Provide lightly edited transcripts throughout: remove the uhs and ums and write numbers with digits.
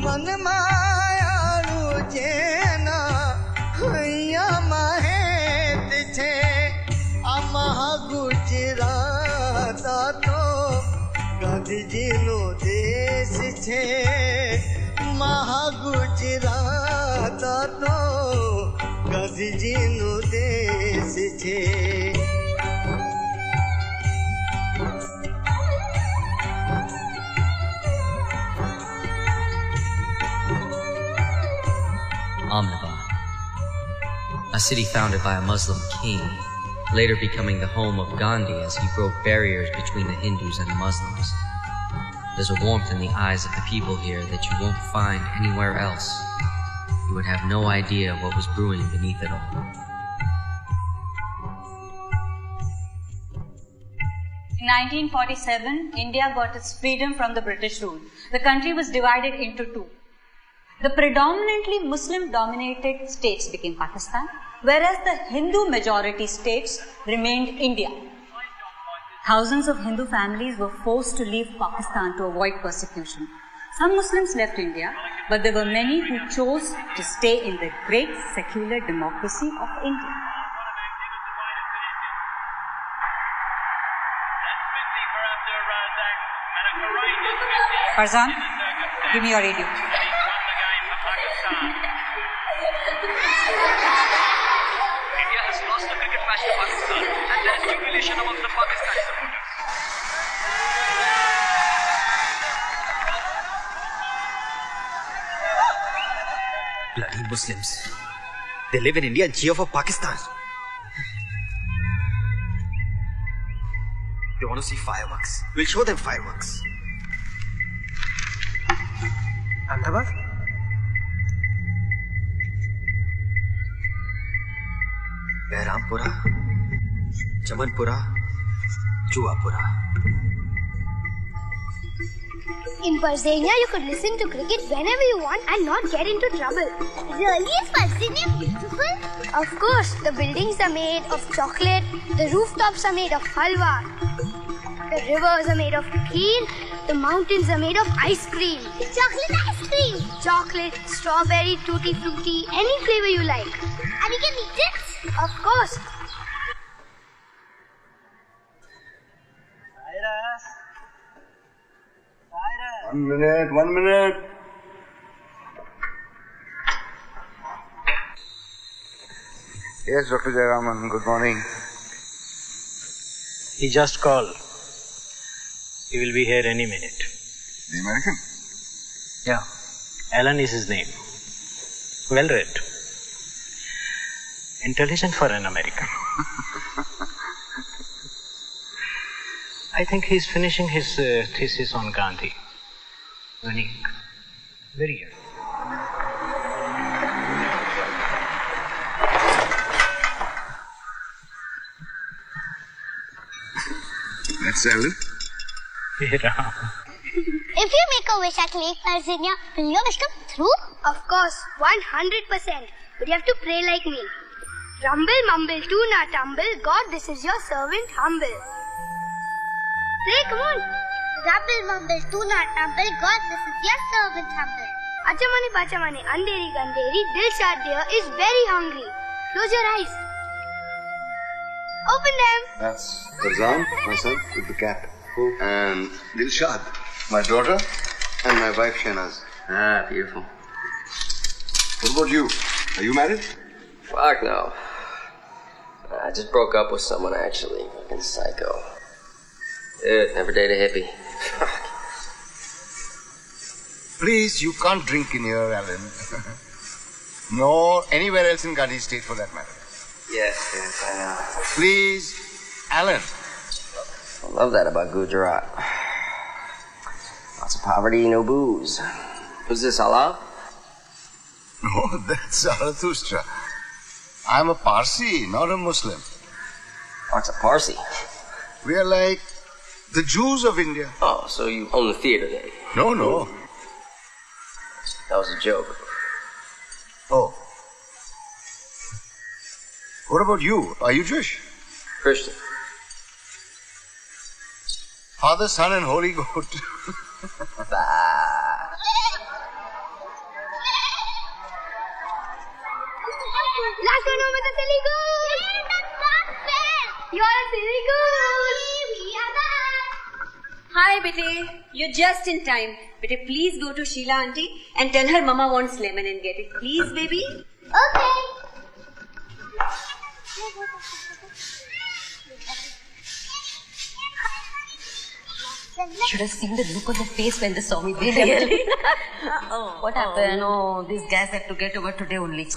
मन मायालू जेना हैया महेत छे आ गुजरात तो गांधीजीनो देश छे गुजरात तो गांधीजीनो देश छे Ahmedabad, a city founded by a Muslim king, later becoming the home of Gandhi as he broke barriers between the Hindus and the Muslims. There's a warmth in the eyes of the people here that you won't find anywhere else. You would have no idea what was brewing beneath it all. In 1947, India got its freedom from the British rule. The country was divided into two. The predominantly Muslim-dominated states became Pakistan, whereas the Hindu-majority states remained India. Thousands of Hindu families were forced to leave Pakistan to avoid persecution. Some Muslims left India, but there were many who chose to stay in the great secular democracy of India. Farzan, give me your radio. India has lost the cricket match to Pakistan, and there is jubilation among the Pakistani supporters. Bloody Muslims. They live in India and cheer for Pakistan. They want to see fireworks. We'll show them fireworks. Ahmedabad? Behrampura, Chamanpura, Chuapura. In Barzania, you could listen to cricket whenever you want and not get into trouble. Really? Is Barzania beautiful? Of course. The buildings are made of chocolate, the rooftops are made of halwa, the rivers are made of kheer, the mountains are made of ice cream. Chocolate ice cream? Chocolate, strawberry, tutti frutti, any flavor you like. And you can eat it? Of course. One minute. Yes, Dr. Jayaraman, good morning. He just called. He will be here any minute. The American? Yeah. Alan is his name. Well read. Intelligent for an American. I think he's finishing his thesis on Gandhi. Unique. Very young. That's Alan. Yeah. If you make a wish at Lake Barzania, will your wish come through? Of course, 100%. But you have to pray like me. Rumble, mumble, do not tumble. God, this is your servant humble. Pray, come on. Rumble, mumble, do not tumble. God, this is your servant humble. Achamane, pachamane, anderi, ganderi, Dilshad dear is very hungry. Close your eyes. Open them. That's Farzan, my son, with the cap. And Dilshad, my daughter, and my wife Shahnaz. Ah, beautiful. What about you? Are you married? Fuck no. I just broke up with someone, actually. Fucking psycho. Dude, never date a hippie. Please, you can't drink in here, Alan. Nor anywhere else in Gandhi State for that matter. Yes, I know. Please, Alan. I love that about Gujrat. Lots of poverty, no booze. Who's this, Allah? No, that's Zarathustra. I'm a Parsi, not a Muslim. What's a Parsi? We are like the Jews of India. Oh, so you own the theater then? No. That was a joke. Oh. What about you? Are you Jewish? Christian. Father, Son, and Holy Goat. Bah. Hi, Bete. You're just in time. Bete, please go to Sheila auntie and tell her Mama wants lemon and get it. Please, baby. Okay. Should have seen the look on the face when they saw me. Really? What happened? No, these guys have to get over today only.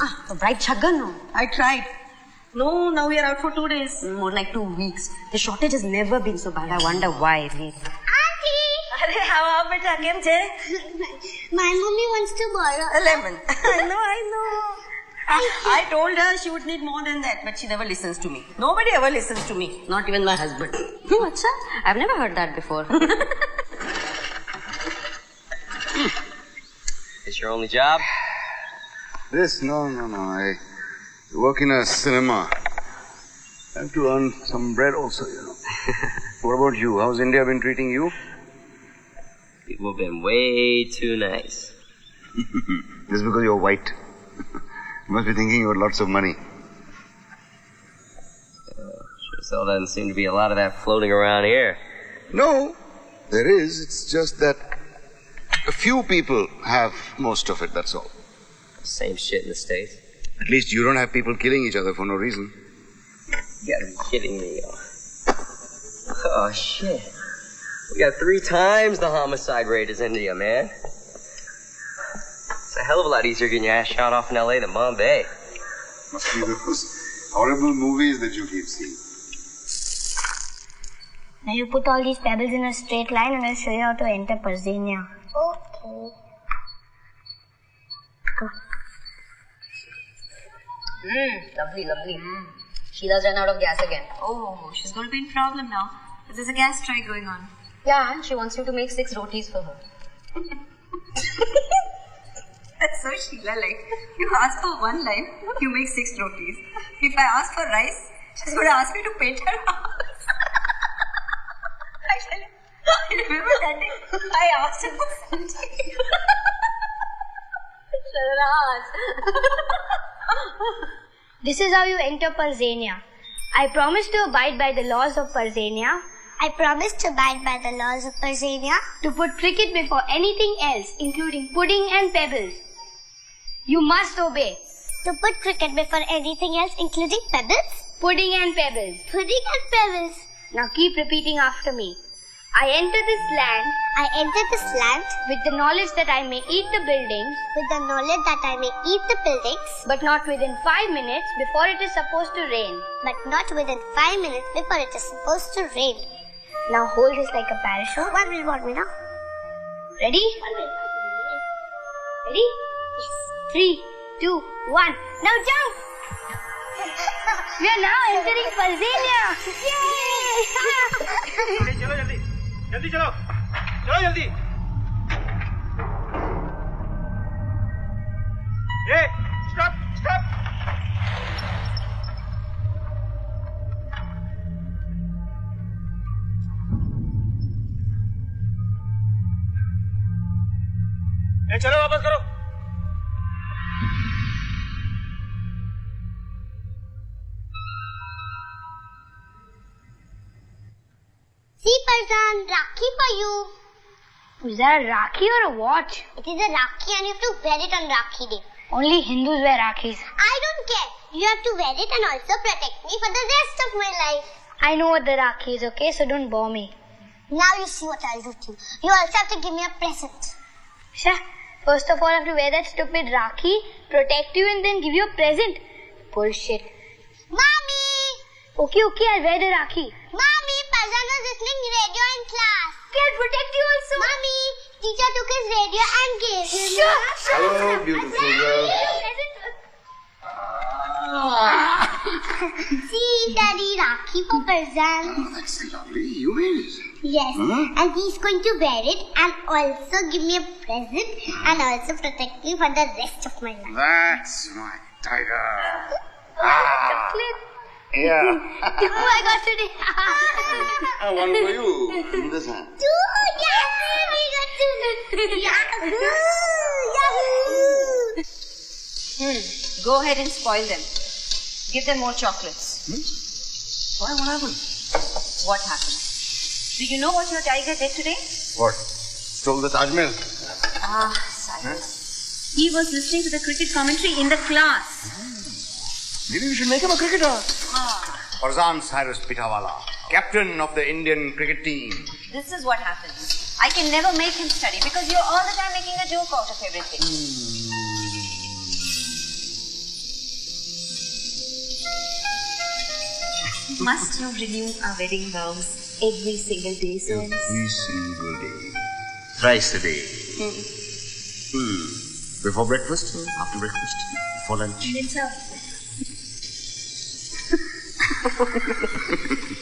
Right, Chaggan? I tried. No, now we are out for 2 days. More like 2 weeks. The shortage has never been so bad. I wonder why. Really. Arey, how beta keem che? My mommy wants to borrow A lemon. I know. I told her she would need more than that, but she never listens to me. Nobody ever listens to me, not even my husband. What's that? I've never heard that before. It's your only job? This? No. I work in a cinema. I have to earn some bread also, you know. What about you? How's India been treating you? People have been way too nice. Just because you're white. You must be thinking you got lots of money. Sure still doesn't seem to be a lot of that floating around here. No, there is. It's just that a few people have most of it, that's all. Same shit in the States. At least you don't have people killing each other for no reason. You gotta be kidding me. Oh, shit. We got 3 times the homicide rate as India, man. It's a hell of a lot easier getting your ass shot off in LA than Bombay. Must be those horrible movies that you keep seeing. Now you put all these pebbles in a straight line and I'll show you how to enter Parzenia. Okay. Lovely. Sheila's run out of gas again. Oh, she's going to be in problem now. There's a gas strike going on. Yeah, and she wants you to make 6 rotis for her. That's so Sheila-like. You ask for one line, you make 6 rotis. If I ask for rice, she's going to ask me to paint her house. I remember that day I asked her for something. This is how you enter Parzenia. I promise to abide by the laws of Parzenia. I promise to abide by the laws of Parzenia. To put cricket before anything else, including pudding and pebbles. You must obey. To put cricket before anything else, including pebbles? Pudding and pebbles. Pudding and pebbles. Now keep repeating after me. I enter this land. I enter this land with the knowledge that I may eat the buildings. With the knowledge that I may eat the buildings. But not within 5 minutes before it is supposed to rain. But not within 5 minutes before it is supposed to rain. Now hold this like a parachute. 1 minute now. Ready? 1 minute. Ready? Yes. 3, 2, 1. Now jump! We are now entering Parzenia. Yay! जल्दी चलो जल्दी Hey, stop चलो वापस करो See, Farzan, Rakhi for you. Is that a Rakhi or a watch? It is a Rakhi and you have to wear it on Rakhi Day. Only Hindus wear Rakhis. I don't care. You have to wear it and also protect me for the rest of my life. I know what the Rakhi is, okay? So don't bore me. Now you see what I'll do to you. You also have to give me a present. Sure. First of all, I have to wear that stupid Rakhi, protect you and then give you a present. Bullshit. Mommy! Okay, I'll wear the Rakhi. Mommy, Farzan was listening radio in class. I'll protect you also. Mommy, teacher took his radio and gave him. Sure. Hello, beautiful girl. See, Daddy, Rakhi for Farzan. Oh, that's lovely. You made it. Yes, and he's going to wear it and also give me a present and also protect me for the rest of my life. That's my tiger. Chocolate. Yeah. Oh, I got today. One for you. This hand. We got two. Yahoo! Go ahead and spoil them. Give them more chocolates. Why? What happened? What happened? Do you know what your tiger did today? What? Stole the Taj Mahal? Cyrus. He was listening to the cricket commentary in the class. Maybe we should make him a cricketer. Farzan Cyrus Pitawala, captain of the Indian cricket team. This is what happens. I can never make him study because you're all the time making a joke out of everything. Must you renew our wedding vows every single day, Cyrus? Every single day. Thrice a day. Before breakfast, after breakfast, before lunch. And it's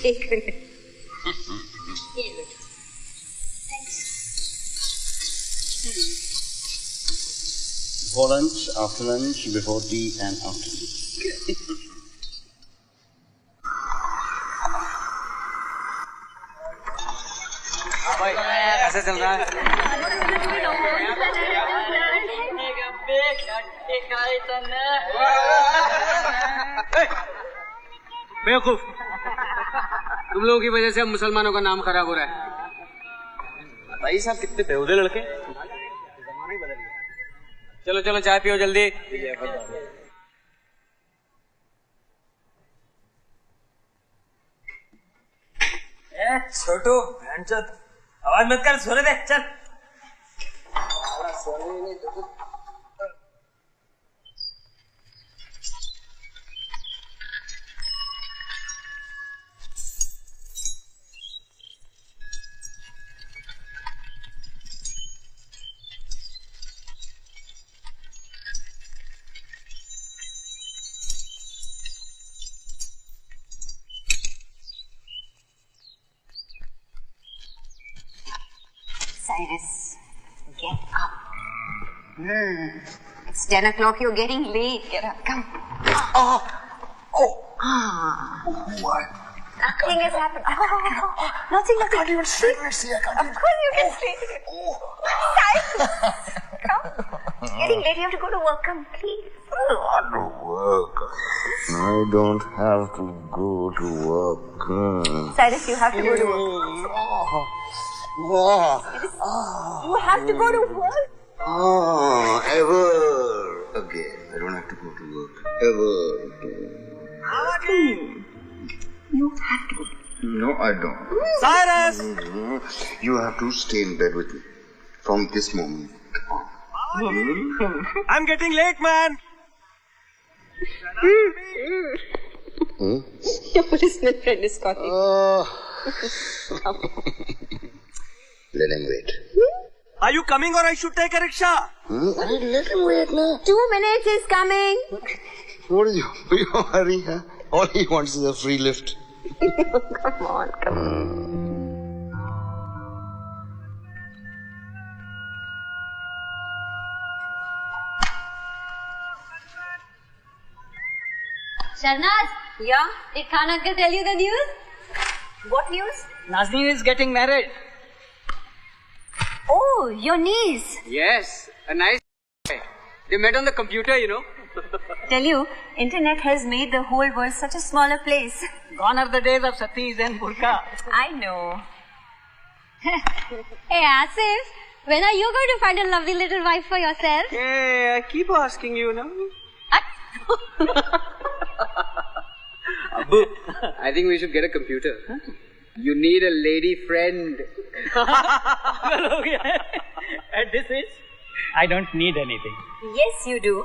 एक minute Before lunch, after lunch, before tea and after tea. कैसे चल रहा है? बेवकूफ, तुम लोगों की वजह से हम मुसलमानों का नाम खराब हो रहा है। भाई साहब कितने बेहुदे लड़के। चलो चलो चाय पियो जल्दी। छोटू भैंचोद आवाज मत कर, सोने दे चल। Cyrus, get up. It's 10 o'clock. You're getting late. Get up. Come. What? Nothing has happened. Nothing. I can't even see. Of course you can see. Cyrus, come. It's getting late. You have to go to work. Come, please. I don't work. I don't have to go to work. Cyrus, you have to go to work. You have to go to work. Ever again. I don't have to go to work. Ever again. You have to. No, I don't. Cyrus! You have to stay in bed with me from this moment on. I'm getting late, man. Your policeman friend is calling. Let him wait. Are you coming or I should take a rickshaw? Let him wait now. 2 minutes is coming. What is your hurry, huh? All he wants is a free lift. Come on. Sharnaz? Yeah? Did Khan uncle tell you the news? What news? Nazneen is getting married. Oh, your niece. Yes, a nice. They met on the computer, you know. Tell you, internet has made the whole world such a smaller place. Gone are the days of satis and burqa. I know. Hey, Asif, when are you going to find a lovely little wife for yourself? Hey, I keep asking you now. Abu, I think we should get a computer. Huh? You need a lady friend. At this age, I don't need anything. Yes, you do.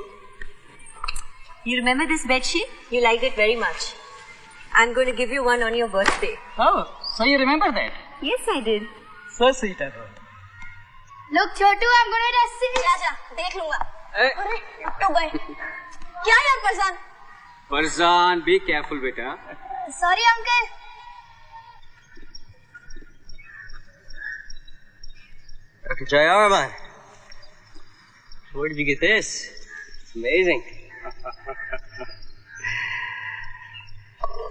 You remember this bedsheet? You liked it very much. I'm going to give you one on your birthday. Oh, so you remember that? Yes, I did. So sweet of her. Look, Chotu, I'm going to test it. जा, देख लूँगा. अरे, तो गए. क्या यार Farzan? Farzan, be careful, beta. Sorry, uncle. Dr. Jayaraman, where did you get this? It's amazing.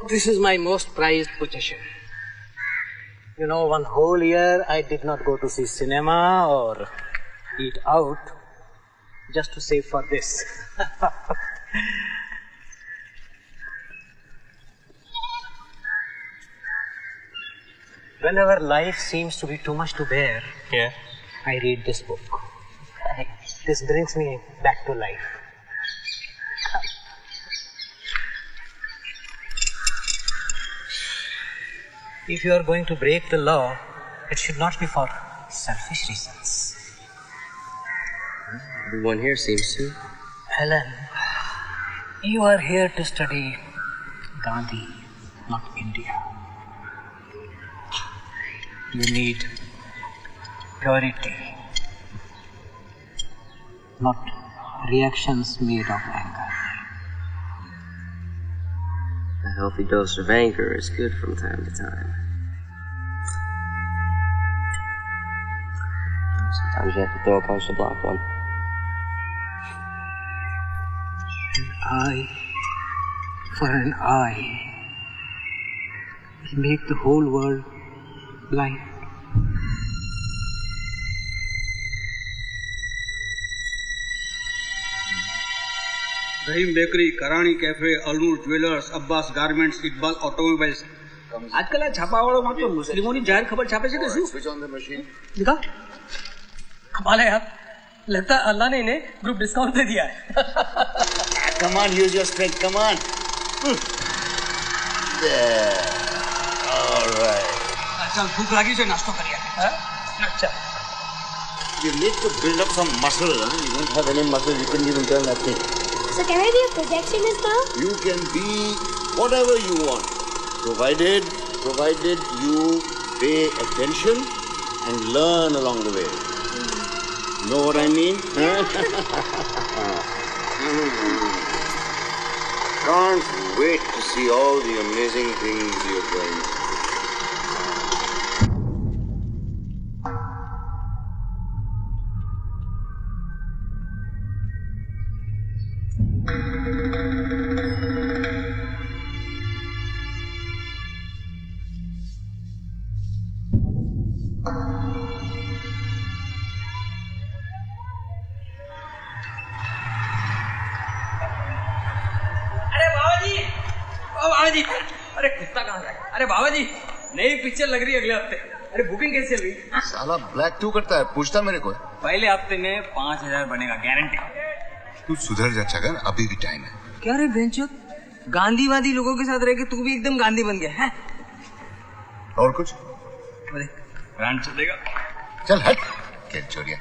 This is my most prized possession. You know, one whole year I did not go to see cinema or eat out just to save for this. Whenever life seems to be too much to bear, I read this book. This brings me back to life. If you are going to break the law, it should not be for selfish reasons. Everyone here seems to. Helen, you are here to study Gandhi, not India. You need purity, not reactions made of anger. A healthy dose of anger is good from time to time. Sometimes you have to throw a punch to block one. An eye for an eye will make the whole world blind. Rahim bakery, Karani cafe, Alnoor jewellers, Abbas garments, Iqbal automobiles. आजकल આ છાપાવાળોમાં તો મુસ્લિમોની જાહેર ખબર છાપે છે કે શું? Switch on the machine. दिखा कमाल है यार. लगता है अल्लाह ने इन्हें ग्रुप डिस्काउंट दे दिया है. Come on, use your strength. Come on. There. All right. चल भूख लगी से नाश्ता करिए. अच्छा. You need to build up some muscle. Huh? You don't have any muscle. You couldn't even turn that thing. So can I be a projectionist now? You can be whatever you want, provided you pay attention and learn along the way. Know what I mean? Can't wait to see all the amazing things you're going to do. अरे कुत्ता कहाँ से? अरे बाबा जी, नई picture लग रही है अगले हफ्ते. अरे बुकिंग कैसे चल रही? साला ब्लैक क्यों करता है? पूछता मेरे को. पहले हफ्ते में 5,000 बनेगा, गारंटी. तू सुधर जा छगन, अभी भी टाइम है. क्या रे बेंचो, गांधीवादी लोगों के साथ रह के तू भी एकदम गांधी बन गया है? और कुछ? अरे ब्रांड चलेगा. चल हट, खेल चोरिया.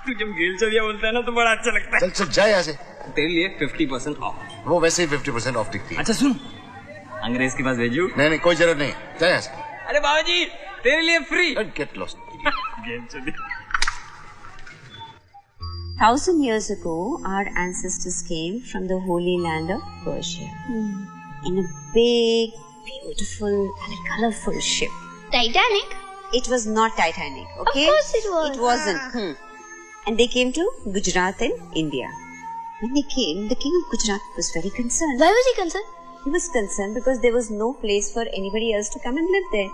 तू जब गेल चोरिया बोलता है ना तो बड़ा अच्छा लगता है. चल जा यहाँ से. तेरे लिए 50% ऑफ. वो वैसे ही 50% ऑफ दिखती है. अच्छा सुन, अंग्रेज के पास भेजू? नहीं कोई जरूरत नहीं. जा यहाँ से. अरे बाबा जी, तेरे लिए फ्री. Get lost. गेल चोरिया. 1,000 years ago, our ancestors came from the holy land of Persia in a big, beautiful and colorful ship. Titanic? It was not Titanic, okay? Of course it was. It wasn't. And they came to Gujrat in India. When they came, the king of Gujrat was very concerned. Why was he concerned? He was concerned because there was no place for anybody else to come and live there.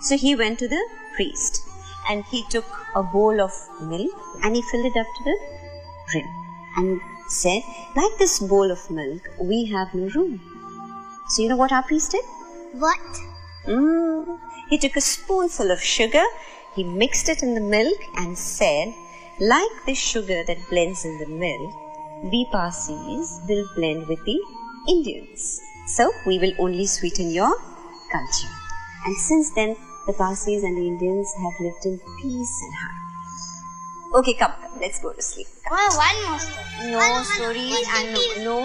So he went to the priest and he took a bowl of milk and he filled it up to the brim and said, like this bowl of milk, we have no room. So you know what our priest did? What? He took a spoonful of sugar, he mixed it in the milk and said, like the sugar that blends in the milk, we Parsis will blend with the Indians. So we will only sweeten your culture. And since then, the Parsis and the Indians have lived in peace and harmony. Okay, come, let's go to sleep. Oh, one more story. No stories and no.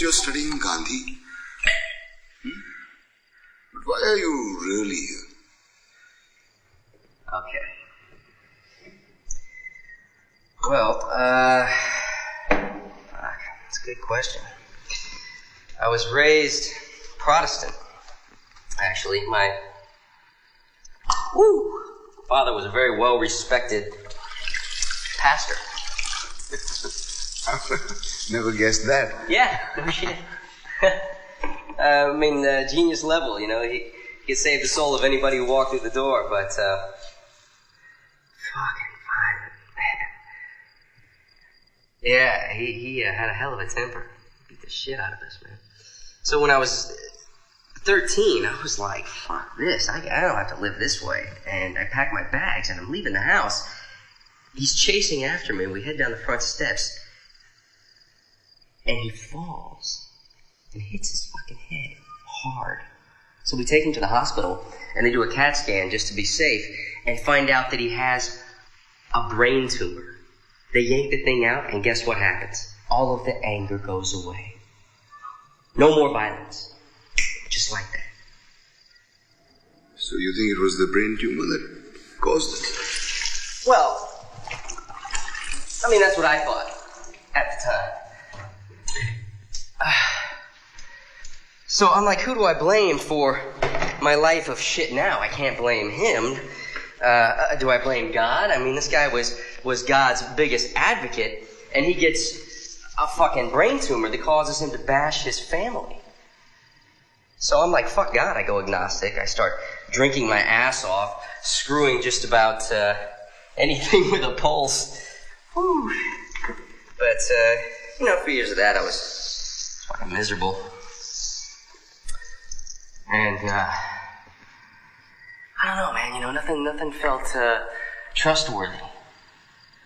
you're studying Gandhi. But why are you really here? Okay. Well, that's a good question. I was raised Protestant, actually. My father was a very well-respected pastor. Never guessed that. Yeah, no shit. Genius level, you know. He could save the soul of anybody who walked through the door, but, fucking fine. Yeah, he had a hell of a temper. Beat the shit out of us, man. So when I was 13, I was like, fuck this. I don't have to live this way. And I packed my bags, and I'm leaving the house. He's chasing after me. We head down the front steps. And he falls and hits his fucking head hard. So we take him to the hospital, and they do a CAT scan just to be safe, and find out that he has a brain tumor. They yank the thing out, and guess what happens? All of the anger goes away. No more violence. Just like that. So you think it was the brain tumor that caused it? Well, that's what I thought at the time. So I'm like, who do I blame for my life of shit now? I can't blame him. Do I blame God? This guy was God's biggest advocate, and he gets a fucking brain tumor that causes him to bash his family. So I'm like, fuck God. I go agnostic. I start drinking my ass off, screwing just about anything with a pulse. Whew. But, for years of that, I was fucking miserable. And, I don't know, man, nothing felt trustworthy.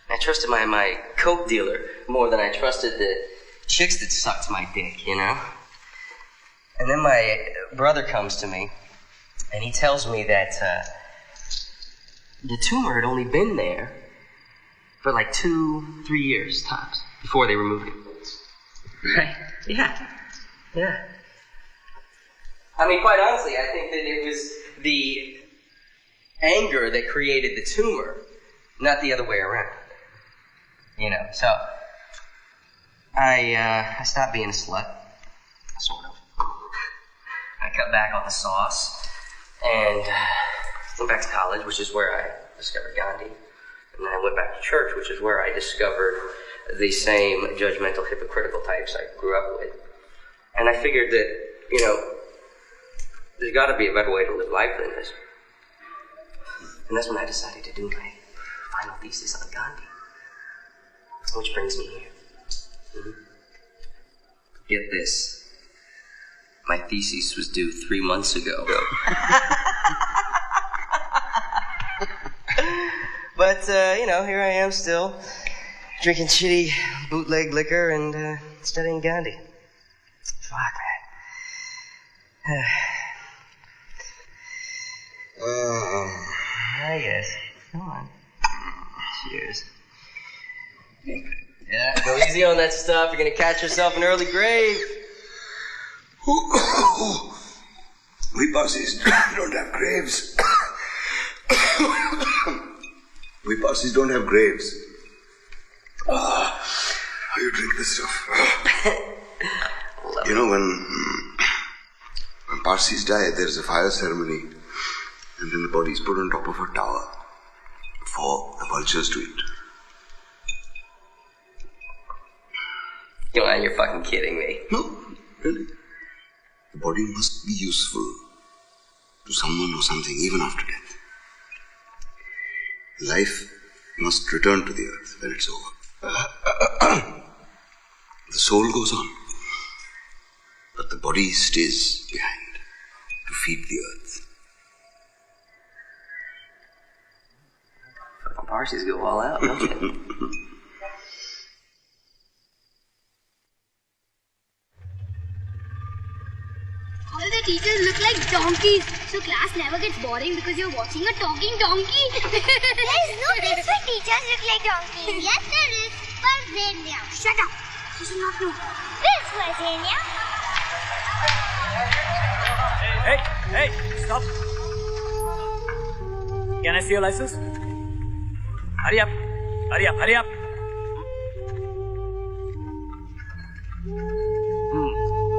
I trusted my coke dealer more than I trusted the chicks that sucked my dick, And then my brother comes to me, and he tells me that the tumor had only been there for like 2-3 years tops before they removed it. Right? Yeah. Quite honestly, I think that it was the anger that created the tumor, not the other way around. So I stopped being a slut, sort of. I cut back on the sauce and went back to college, which is where I discovered Gandhi. And then I went back to church, which is where I discovered the same judgmental, hypocritical types I grew up with. And I figured that, there's got to be a better way to live life than this. And that's when I decided to do my final thesis on Gandhi. Which brings me here. Get this. My thesis was due 3 months ago. But, here I am still, drinking shitty bootleg liquor and studying Gandhi. Fuck, man. I guess. Come on. Cheers. Yeah, go easy on that stuff. You're gonna catch yourself an early grave. We Parsis don't have graves. We Parsis don't have graves. How you drink this stuff? When Parsis die, there's a fire ceremony, and then the body is put on top of a tower for the vultures to eat. You're fucking kidding me. No, really. The body must be useful to someone or something even after death. Life must return to the earth when it's over. The soul goes on, but the body stays behind to feed the earth. Fucking Parsis go all out, don't you? All the teachers look like donkeys, so class never gets boring because you're watching a talking donkey. There's no place where teachers look like donkeys. Yes, there is. Parvenia. Shut up. He should not know. Where's Virginia? Hey, stop. Can I see your license? Hurry up.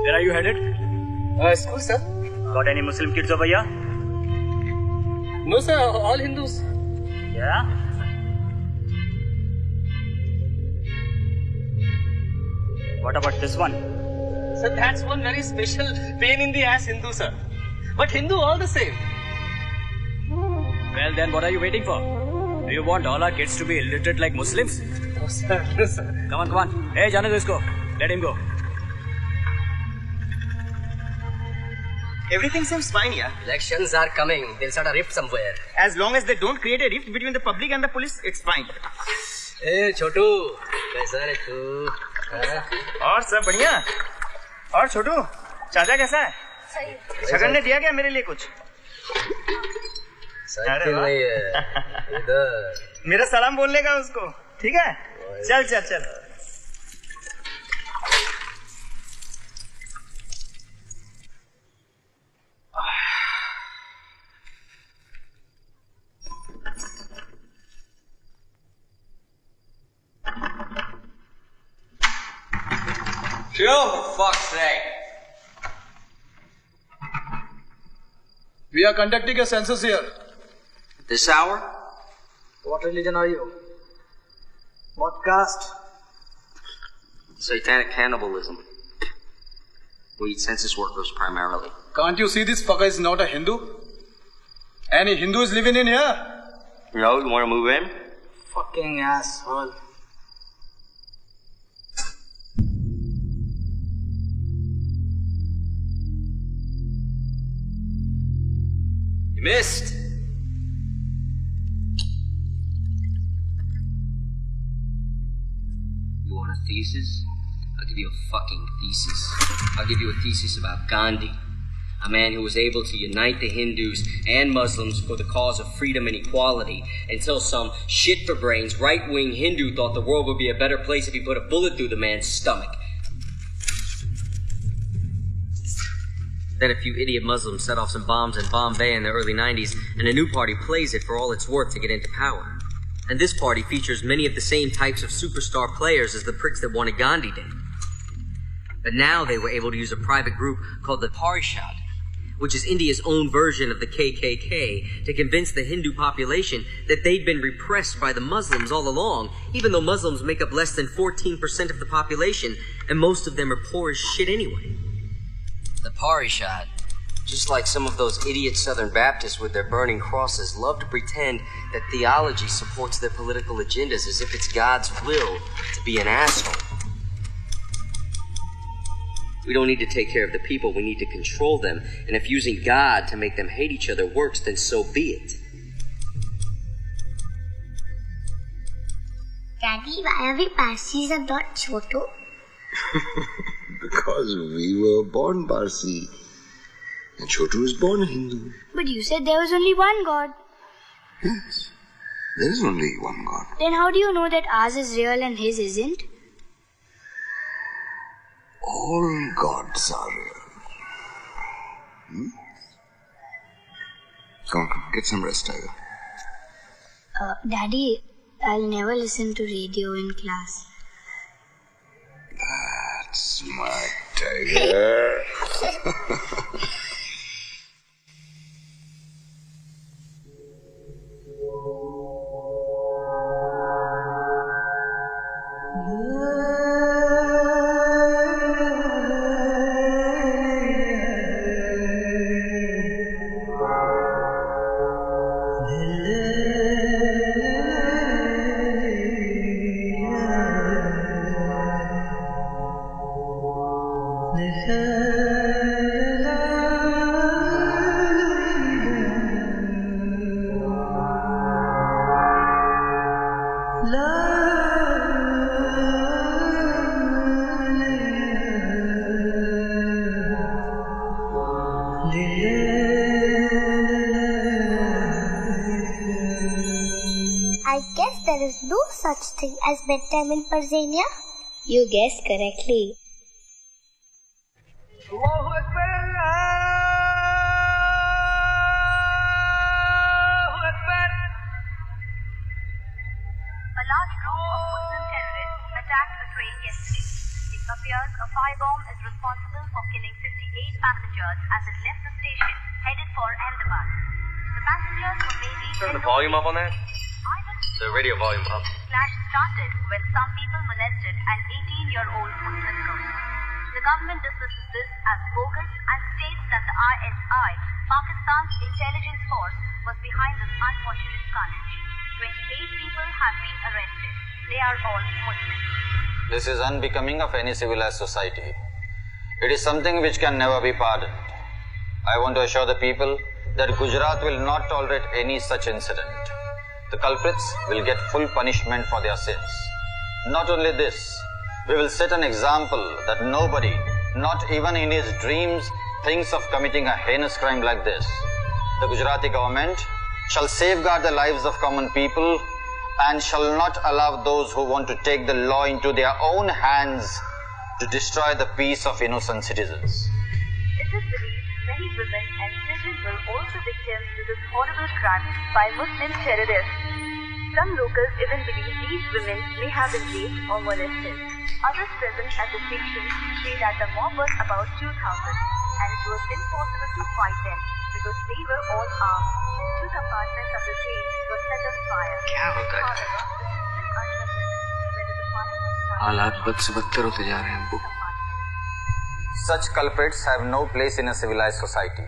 Where are you headed? School, sir. Got any Muslim kids over here? No, sir. All Hindus. Yeah? What about this one? Sir, that's one very special pain in the ass Hindu, sir. But Hindu all the same. Well then, what are you waiting for? Do you want all our kids to be illiterate like Muslims? No, sir. No, sir. Come on. Hey, jane do isko. Let him go. Everything seems fine, yeah. Elections are coming. They'll start a rift somewhere. As long as they don't create a rift between the public and the police, it's fine. Hey, Chotu. कैसा है तू? और सब बढ़िया? और छोटू, चाचा कैसा है? सही। छगन ने दिया क्या मेरे लिए कुछ? साइकिल नहीं है. इधर. मेरा सलाम बोलने का उसको. ठीक है? चल. Chill, for fuck's sake. We are conducting a census here. This hour? What religion are you? What caste? Satanic cannibalism. We eat census workers primarily. Can't you see this fucker is not a Hindu? Any Hindu is living in here? No, you want to move in? Fucking asshole. You missed. You want a thesis? I'll give you a fucking thesis. I'll give you a thesis about Gandhi, a man who was able to unite the Hindus and Muslims for the cause of freedom and equality until some shit-for-brains right-wing Hindu thought the world would be a better place if he put a bullet through the man's stomach. Then a few idiot Muslims set off some bombs in Bombay in the early 90s, and a new party plays it for all it's worth to get into power. And this party features many of the same types of superstar players as the pricks that wanted Gandhi dead. But now they were able to use a private group called the Parishad, which is India's own version of the KKK, to convince the Hindu population that they'd been repressed by the Muslims all along, even though Muslims make up less than 14% of the population, and most of them are poor as shit anyway. The Parishad, just like some of those idiot Southern Baptists with their burning crosses, love to pretend that theology supports their political agendas as if it's God's will to be an asshole. We don't need to take care of the people, we need to control them, and if using God to make them hate each other works, then so be it. Daddy, why are we Parsis and not Chotu? Because we were born Parsi. And Chotu was born a Hindu. But you said there was only one God. Yes. There is only one God. Then how do you know that ours is real and his isn't? All gods are real. Come on, get some rest, Tiger. Daddy, I'll never listen to radio in class. That's my Tiger. I guess there is no such thing as bedtime in Persiania. You guessed correctly. A large group of Muslim terrorists attacked a train yesterday. It appears a firebomb is responsible for killing 58 passengers as it left the station headed for Ahmedabad. The passengers were mainly Turn the volume up on that. The radio volume up. Clash started when some people molested an 18-year-old Muslim girl. The government dismisses this as bogus and states that the ISI, Pakistan's intelligence force, was behind this unfortunate carnage. 28 people have been arrested. They are all Muslims. This is unbecoming of any civilized society. It is something which can never be pardoned. I want to assure the people that Gujarat will not tolerate any such incident. The culprits will get full punishment for their sins. Not only this, we will set an example that nobody, not even in his dreams, thinks of committing a heinous crime like this. The Gujarati government shall safeguard the lives of common people and shall not allow those who want to take the law into their own hands to destroy the peace of innocent citizens. It is believed many women and children were also victims to this horrible crime by Muslim terrorists. Some locals even believe these women may have been raped or molested. Others present at the station say that the mob was about 2,000 and it was impossible to fight them because they were all armed. 2 compartments of the train were set on fire. However, it is still uncertain whether the fire was started. हालात बद से बदतर होते जा रहे हैं अब्बू. Such culprits have no place in a civilized society.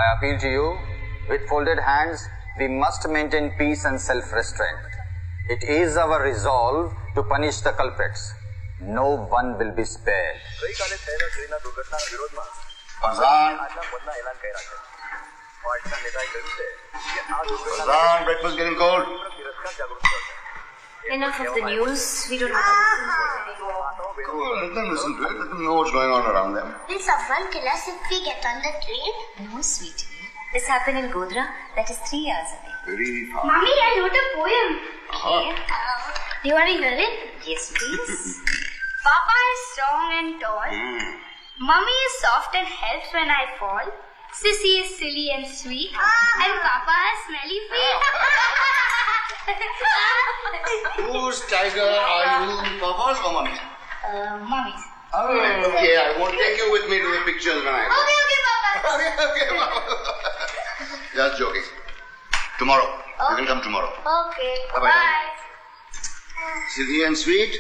I appeal to you, with folded hands, we must maintain peace and self-restraint. It is our resolve to punish the culprits. No one will be spared. Azan, breakfast getting cold. Enough of the news. We don't know. Cool, let them listen to it. Let them know what's going on around them. Will someone kill us if we get on the train? No, sweetie. This happened in Godhra. That is 3 hours away. Very far. Mommy, I wrote a poem. Do you want to hear it? Yes, please. Papa is strong and tall. Mummy is soft and helps when I fall. Sissy is silly and sweet. And Papa has smelly feet. Whose tiger are you, Papa's or Mummy's? Mummy's. Okay, I won't take you with me to the pictures when I go. Okay, Papa. Okay, Papa. Just joking. Tomorrow. You can come tomorrow. Okay. Bye-bye. Bye. Silly and sweet.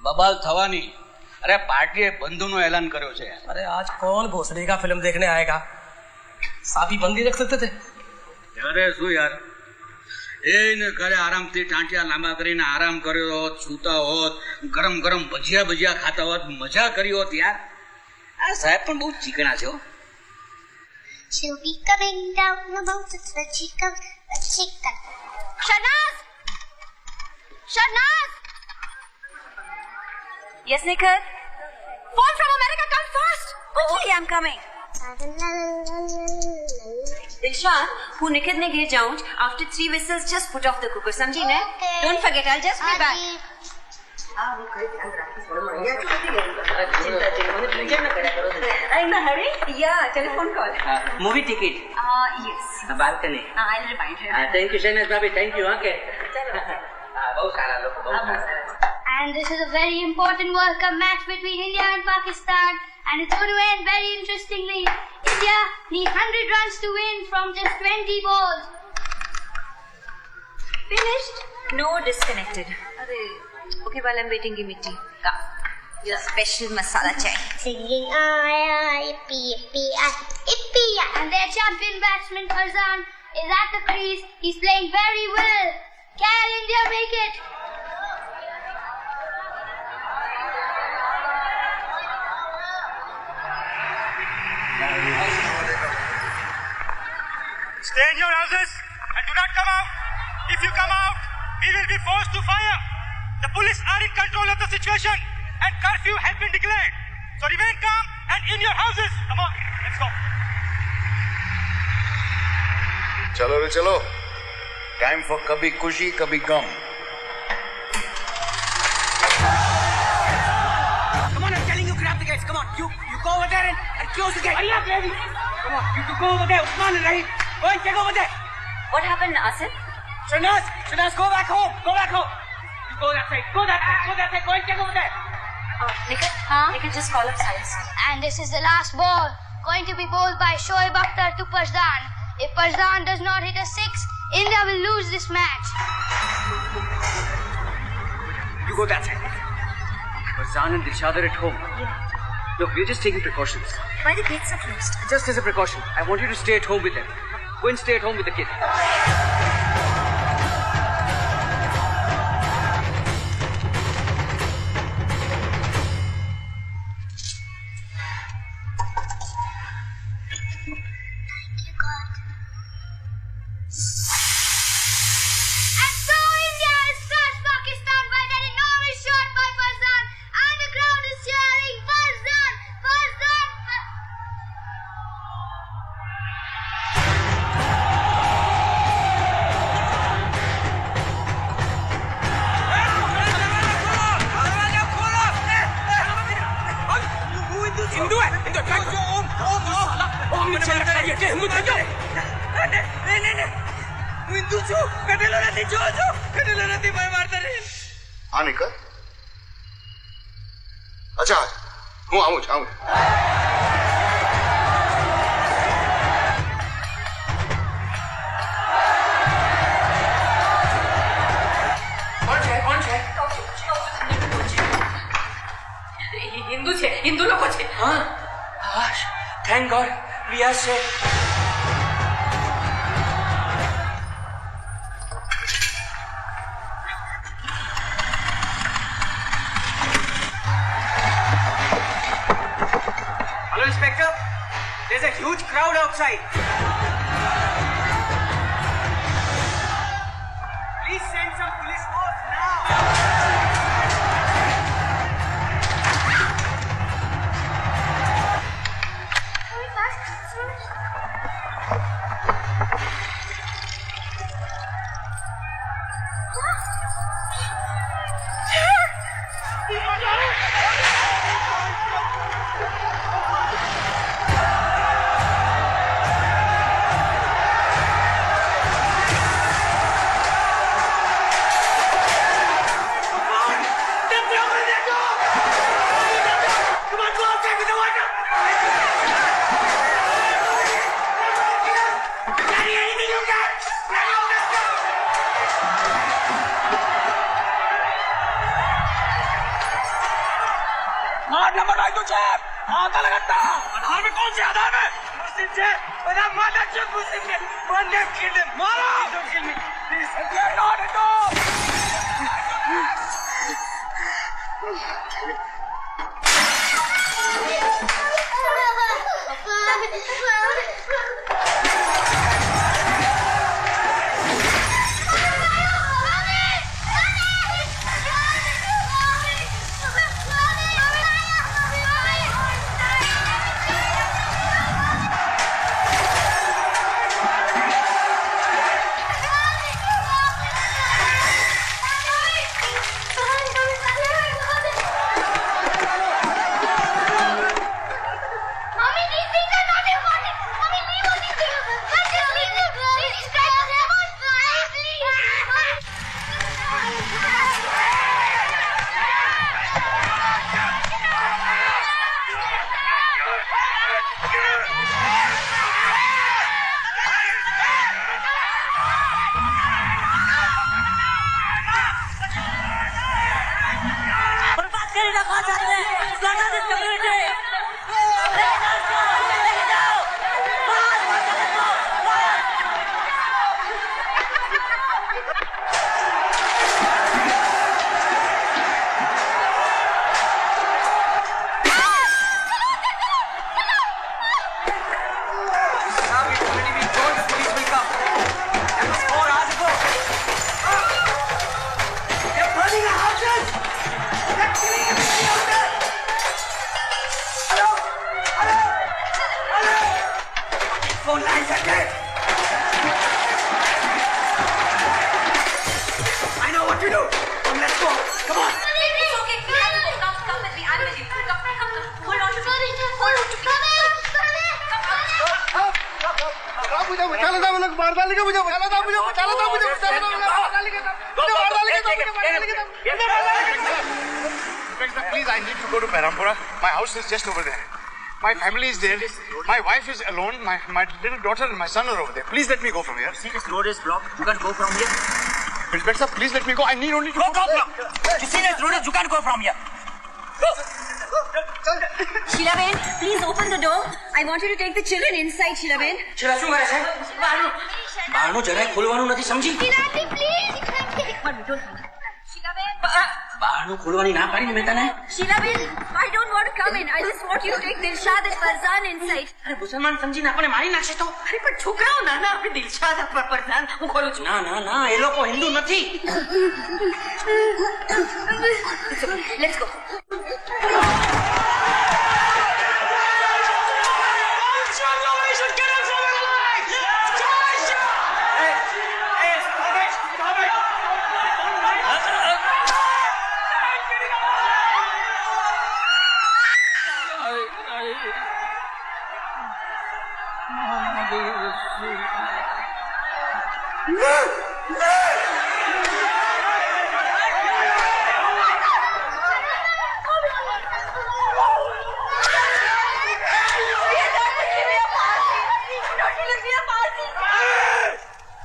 बबाल थवानी. अरे party बंधुनो ऐलान કર્યો છે. अरे आज कौन भोसड़ी का फिल्म देखने आएगा? साथी बंदी देख सकते थे. अरे શું યાર એને ઘરે આરામથી ટાંટિયા લાંબા કરીને આરામ કર્યો હોત, સૂતા હોત, ગરમ ગરમ ભજીયા ખાતા હોત, મજા કરી હોત યાર. આ સાહેબ પણ બહુ ચીકણા છે હો. She'll be coming down the mountains when she comes, when she comes. Shanaz! Shanaz! Yes, Nikhil? Phone from America, come fast! Oh, okay, I'm coming. Dilshan, who निखित ने गिर जाऊं, after 3 whistles just put off the cooker, समझी ने? Don't forget, I'll just be back. In a hurry? Yeah, telephone call. Movie ticket. Yes. Balcony. I'll remind her. Thank you, Shahnaz Bhabhi. Thank you. Okay. And this is a very important World Cup match between India and Pakistan. And it's going to end very interestingly. India need 100 runs to win from just 20 balls. Finished? No, disconnected. Okay, while I'm waiting, give me tea. Come. Your special masala chai. Singing yippee, yippee, yippee. And their champion batsman Farzan is at the crease. He's playing very well. Can India make it? Stay in your houses and do not come out. If you come out, we will be forced to fire. The police are in control of the situation and curfew has been declared. So remain calm and in your houses. Come on, let's go. चलो रे चलो. Time for kabhi khushi, kabhi gum. grab the gates. Come on. You go over there and close the gate. Hurry up, lady. Come on. You two go over there. Usman and Rahim. Go and check over there. What happened, Asif? Shanaz, go back home. Go back home. You go that side. Go that side. Go that side. Go and check over there. Nikhil, just call up science. And this is the last ball. Going to be bowled by Shoaib Akhtar to Farzan. If Farzan does not hit a 6, India will lose this match. You go that side. Farzan and Dilshad are at home. Yeah. Look, we're just taking precautions. Why the gates are closed? Just as a precaution. I want you to stay at home with them. Go and stay at home with the kid. हाँ निकल अच्छा हूँ आऊँ हिंदू लोग છે हाँ thank God we are safe. Hello, Inspector. There's a huge crowd outside. Please send some police force now. मुझे बचा लेता, मुझे मार डालेगा, मुझे बचा लेता, मुझे बचा लेता, मुझे बचा लेता, मुझे मार डालेगा, मुझे मार डालेगा, मुझे मार डालेगा. Please, I need to go to Perampura. My house is just over there. My family is there. My wife is alone. My little daughter and my son are over there. Please let me go from here. See, this road is blocked. You can't go from here. Inspector, please let me go. I need only to go from here. You see, this road is, you can't go from here. Sheila Ben, please open the door. I want you to take the children inside, Sheila Ben. Sheila, શું કરે છે? બહારનું જરાય ખોલવાનું નથી, સમજી? Sheila, please. Sheila Ben. બહારનું ખોલવાની ના પાડી ને મેં તને. Sheila Ben, I don't want to come in. I just want you to take Dilshad and Farzan inside. અરે મુસલમાન સમજીને આપણને મારી નાખશે તો. અરે પણ છોકરાઓ નાના, આપણે દિલશાદ અથવા ફરઝાન હું ખોલું છું. ના ના ના, એ લોકો હિન્દુ નથી. Let's go.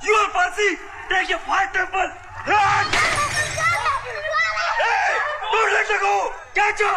You are Parsi! Take your fire temple! Hey! Don't let her go! Catch her!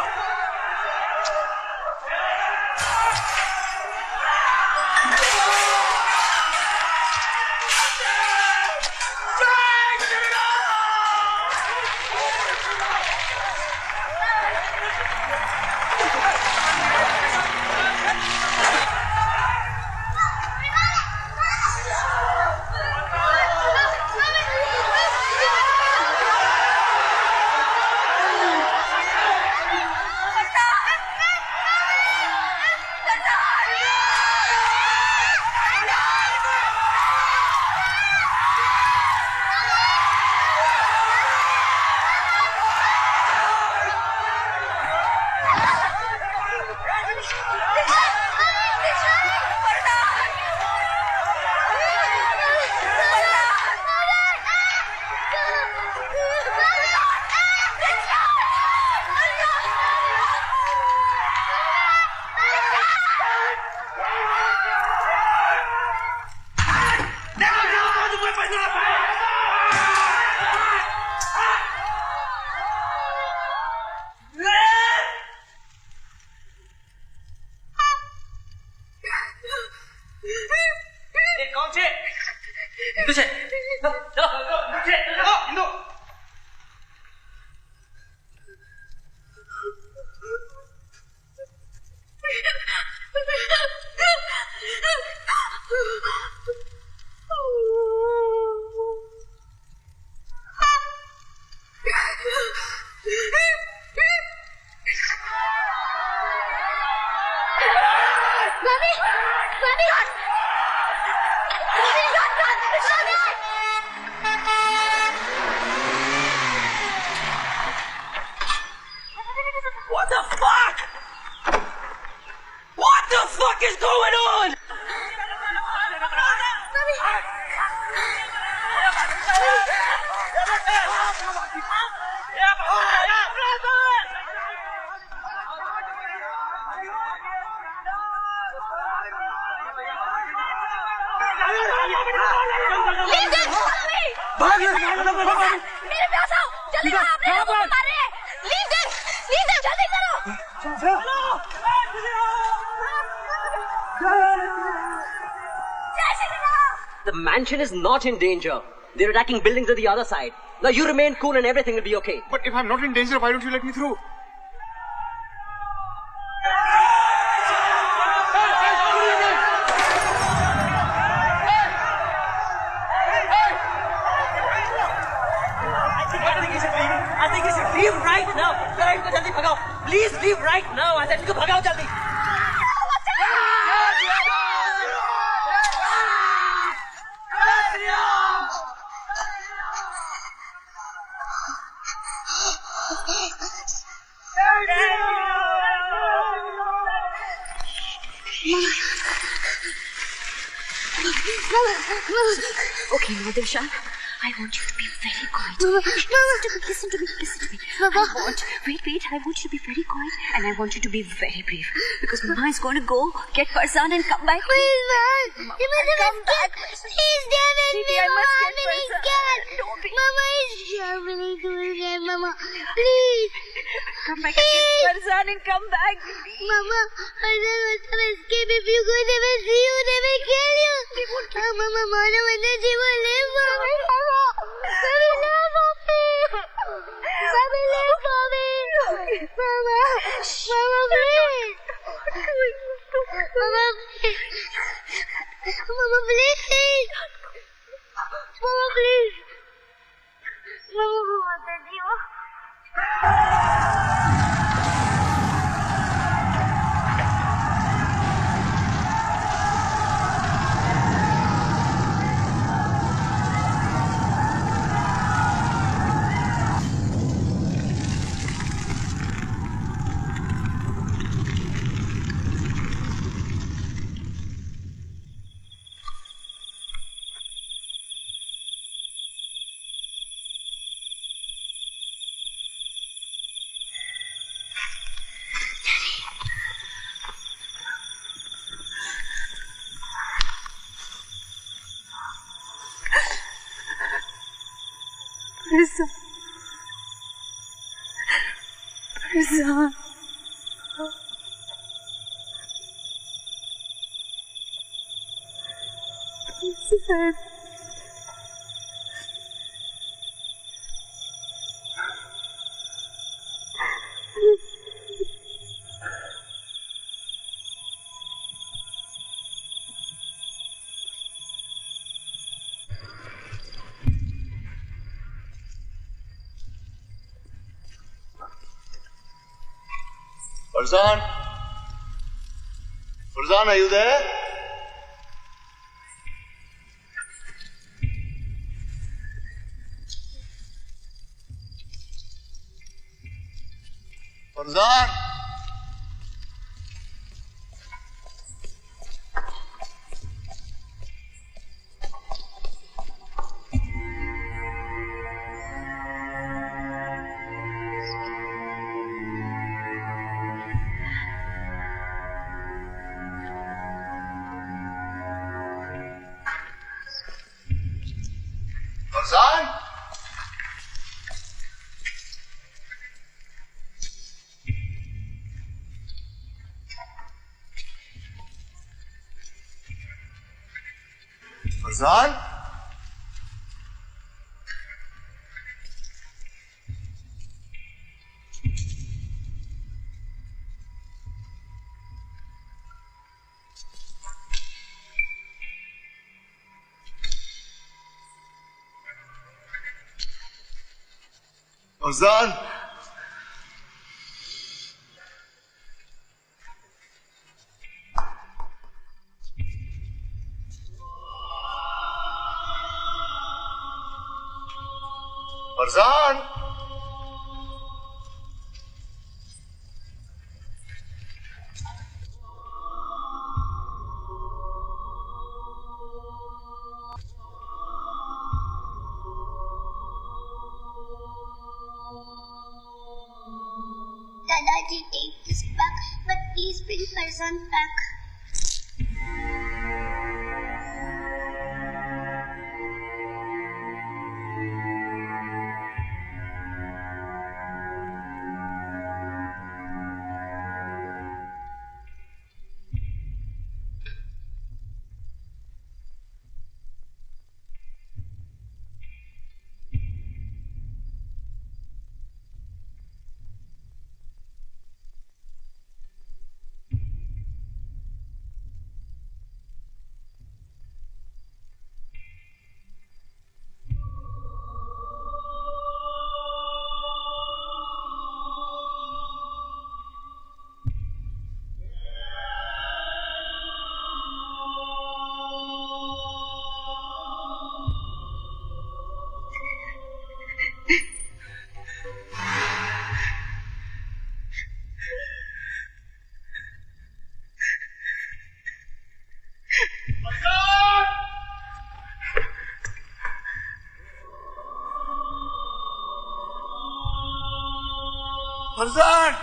The mansion is not in danger. They're attacking buildings on the other side. Now you remain cool and everything will be okay. But if I'm not in danger, why don't you let me through? I think you should leave right now. Please leave right now. I said, bhagao jaldi. Okay, now Dilshan, I want you to be very quiet. Listen to me. Mama. Wait, I want you to be very quiet and I want you to be very brave. Because Mama is going to go get Farzan and come back. Please, man. You must come back. He's David. Baby, I must get Farzan. Don't be. Mama is really scared, Mama. Please. Come back and get Farzan and come back, baby. Mama, Farzan must have escaped. If you go, they will see you. They will kill you. Mama, Mano, and then she will live. Farzan. Farzan. Farzan? Farzan, are you there? Farzan? Farzan? Farzan? Farzan? Farzan? Dadaji, take this back, but please bring Farzan back. Farzan!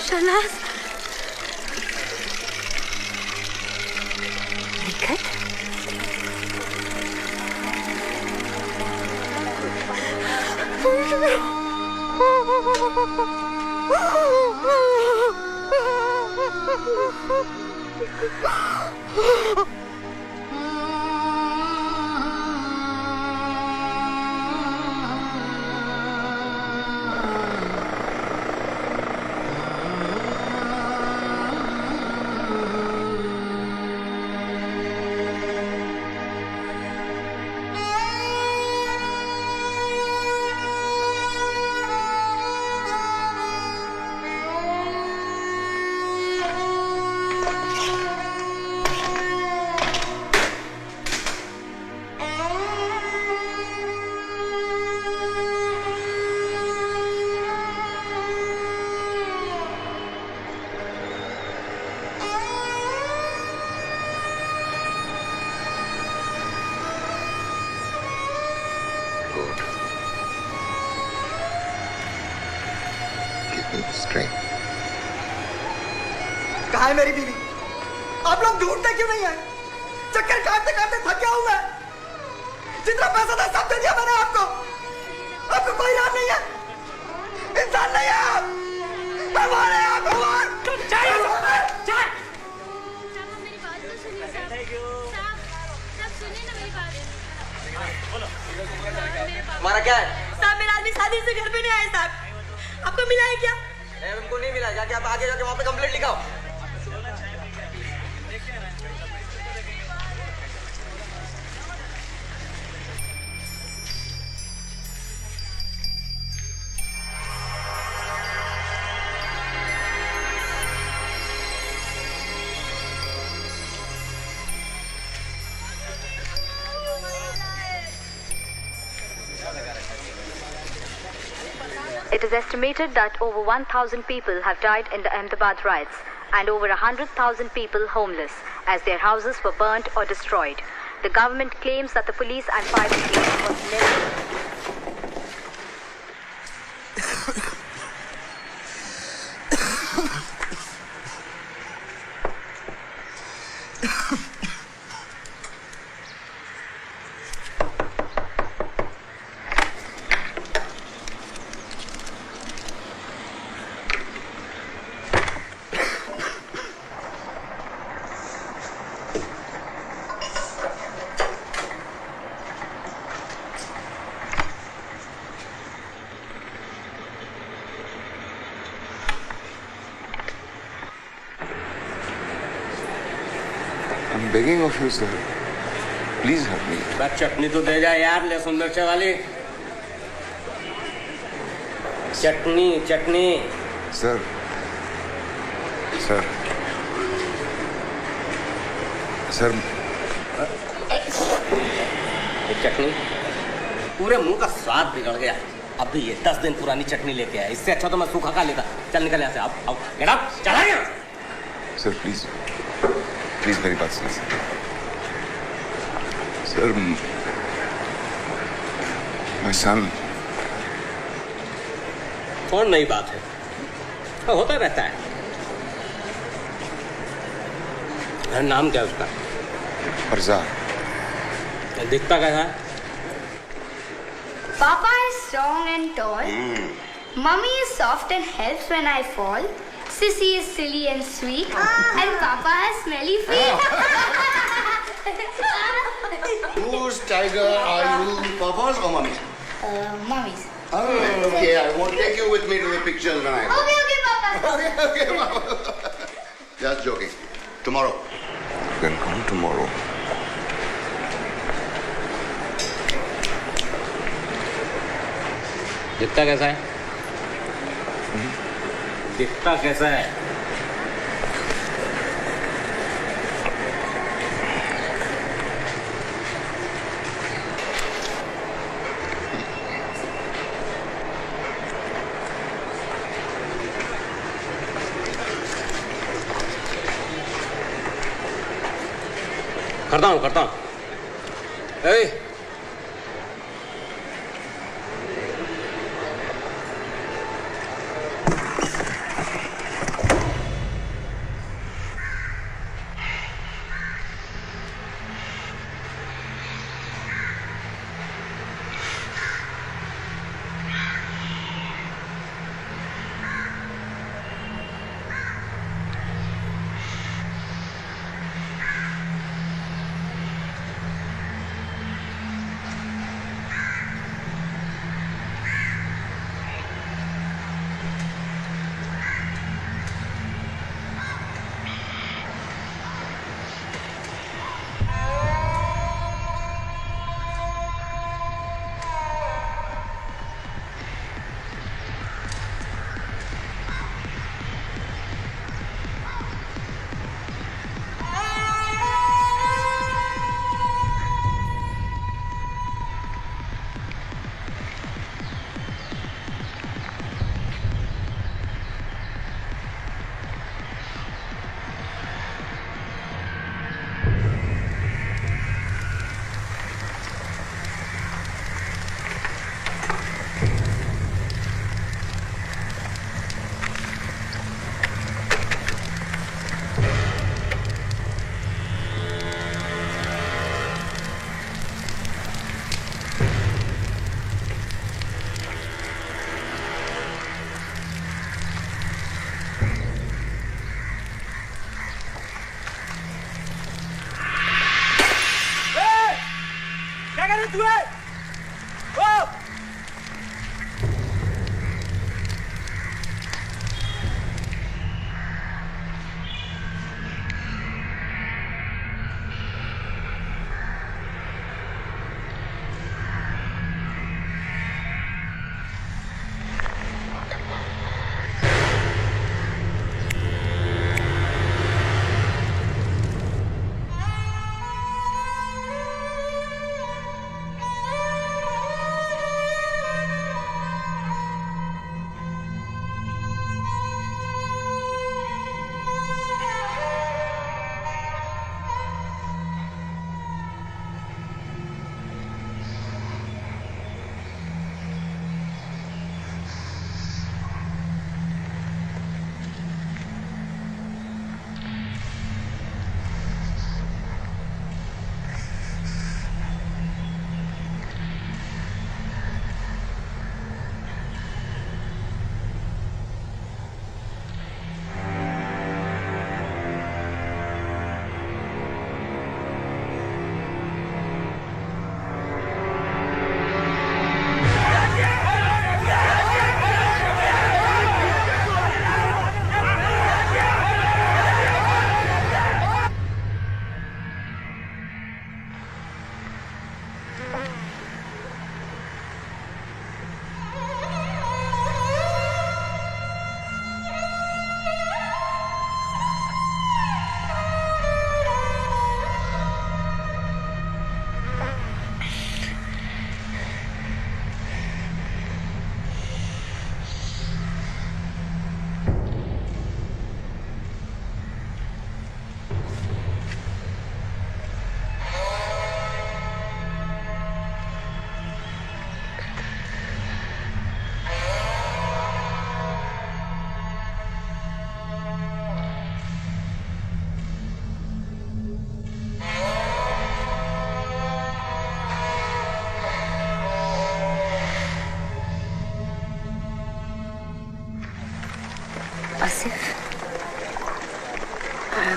Shehnaaz निकट कहाँ है मेरी बीवी? आप लोग ढूंढते क्यों नहीं आए? चक्कर काटते काटते थक गया हूं मैं। जितना पैसा था सब दे दिया मैंने आपको। आपको कोई नाम नहीं है, इंसान नहीं है आप। भगवान है आप, भगवान। हमारा क्या है? साहब मेरा आदमी शादी से घर पे नहीं आया साहब। आपको मिला है क्या? उनको नहीं मिला। जाके आप आगे जाके वहाँ पे complaint लिखाओ। It is estimated that over 1,000 people have died in the Ahmedabad riots and over 100,000 people homeless as their houses were burnt or destroyed. The government claims that the police and fire brigade was never... I'm begging of you, sir. Please help me. बस चटनी तो दे जा यार, लहसुन मिर्च वाली चटनी चटनी। Sir. Sir. Sir. चटनी पूरे मुंह का स्वाद बिगड़ गया। अब भी ये 10 दिन पुरानी चटनी लेके आया। इससे अच्छा तो मैं सूखा खा लेता। चल निकल यहाँ से। आओ गेट अप, चला गया। Sir, please. Please मेरी बात सुनिए सर। My son. कौन नई बात है? होता रहता है। नाम क्या है उसका? फरजान। दिखता कैसा है? Papa is strong and tall. Mummy is soft and helps when I fall. Sissy is silly and sweet. And Papa has smelly feet. Whose tiger are you, Papa's or Mummy's? Mummy's. Okay, I won't take you with me to the pictures when I go. Okay, Papa. Okay, Papa. Just joking. Tomorrow. Then come tomorrow. दिखता कैसा है? दिखता कैसा है? करता हूँ ए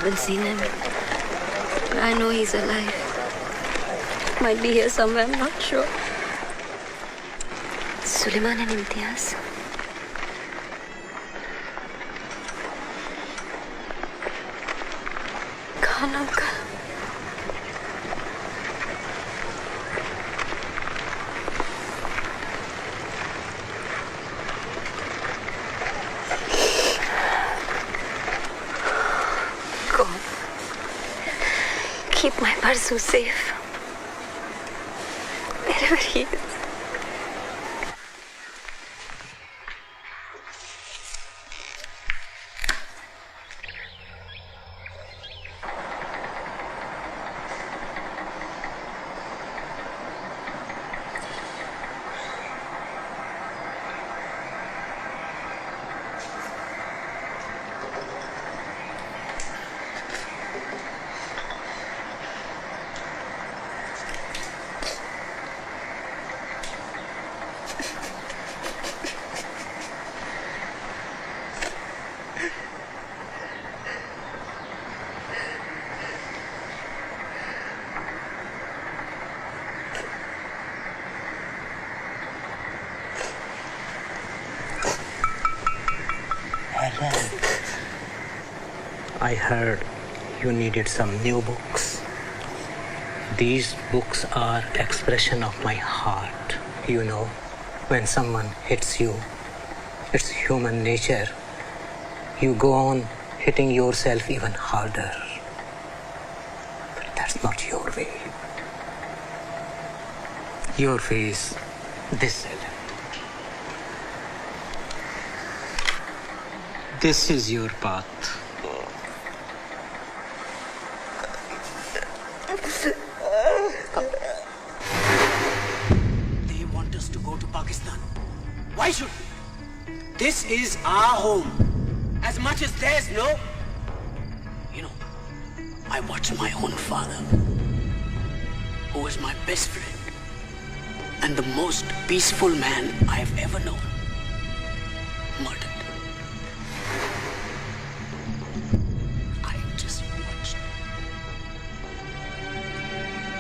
haven't seen him. But I know he's alive. Might be here somewhere, I'm not sure. Suleiman and Imtiaz. Khan uncle. God, keep my Parsu safe. Wherever he is. I heard you needed some new books. These books are expression of my heart. You know, when someone hits you, it's human nature. You go on hitting yourself even harder. But that's not your way. Your way is this element. This is your path. They want us to go to Pakistan. Why should we? This is our home. As much as theirs, no? You know, I watch my own father, who was my best friend and the most peaceful man I have ever known, murdered.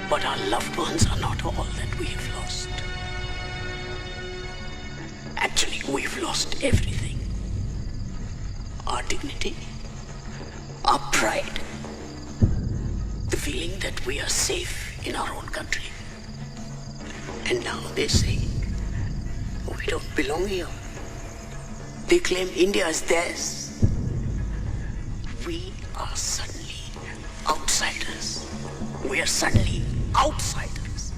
But our loved ones are not all that we have lost. Actually, we've lost everything. Our dignity, our pride, the feeling that we are safe in our own country. And now they say, we don't belong here. They claim India is theirs. We are suddenly outsiders. We are suddenly outsiders.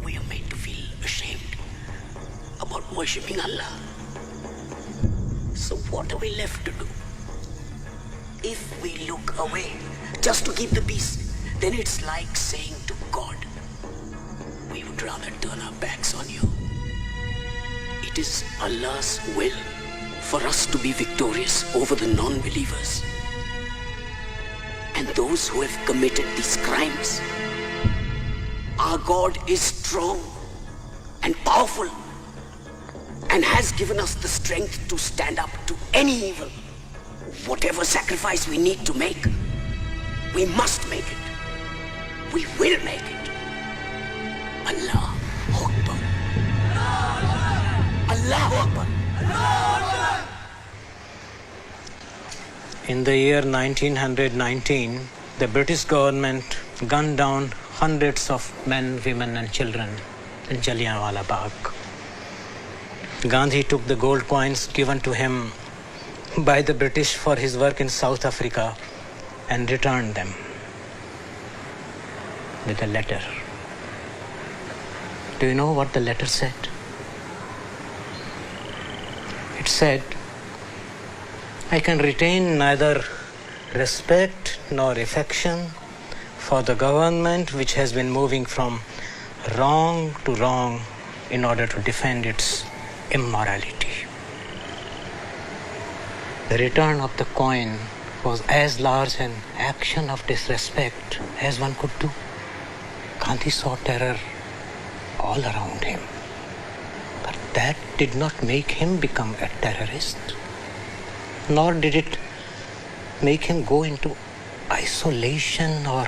We are made to feel ashamed about worshipping Allah. So what are we left to do? If we look away just to keep the peace, then it's like saying to God, we would rather turn our backs on you. It is Allah's will for us to be victorious over the non-believers. And those who have committed these crimes. Our God is strong and powerful and has given us the strength to stand up to any evil. Whatever sacrifice we need to make, we must make it. We will make it. Allah Akbar. Allah Akbar. In the year 1919, the British government gunned down hundreds of men, women and children in Jallianwala Bagh. Gandhi took the gold coins given to him by the British for his work in South Africa and returned them with a letter. Do you know what the letter said? It said, I can retain neither respect nor affection for the government which has been moving from wrong to wrong in order to defend its immorality. The return of the coin was as large an action of disrespect as one could do. Gandhi saw terror all around him. But that did not make him become a terrorist. nor did it make him go into isolation or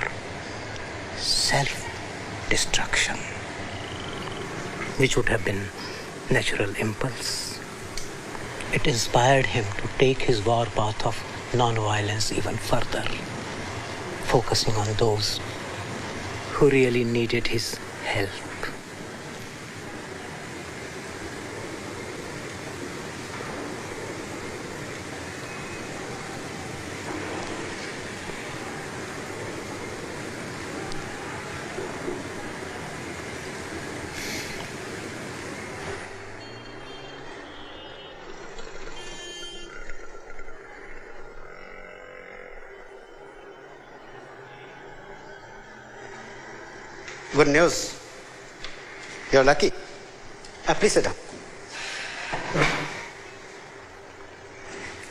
self-destruction, which would have been natural impulse. It inspired him to take his war path of non-violence even further, focusing on those who really needed his help. Good news. You're lucky. Please sit down.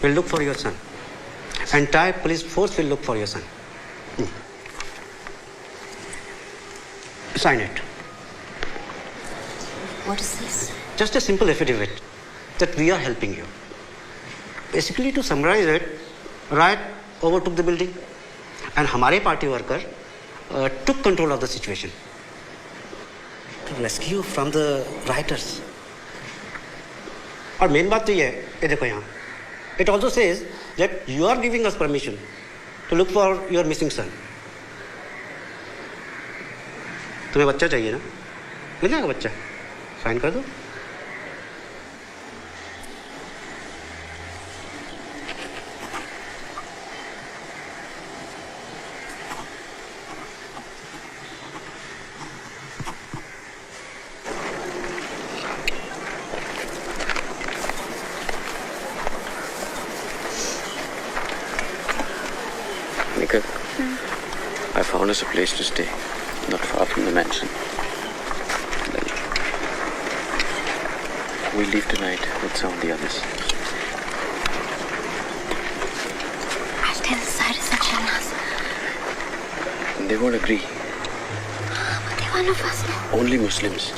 We'll look for your son. Entire police force will look for your son. Sign it. What is this? Just a simple affidavit that we are helping you. Basically, to summarize it, riot overtook the building and हमारे party worker took control of the situation to rescue from the rioters. और main बात तो ये है, ये देखो यहाँ. It also says that you are giving us permission to look for your missing son. तुम्हें बच्चा चाहिए ना? मिल जाएगा बच्चा. साइन कर दो. I found us a place to stay, not far from the mansion. We leave tonight with some of the others. I'll tell Cyrus and Shanaz. They won't agree. But they're one of us. Only Muslims.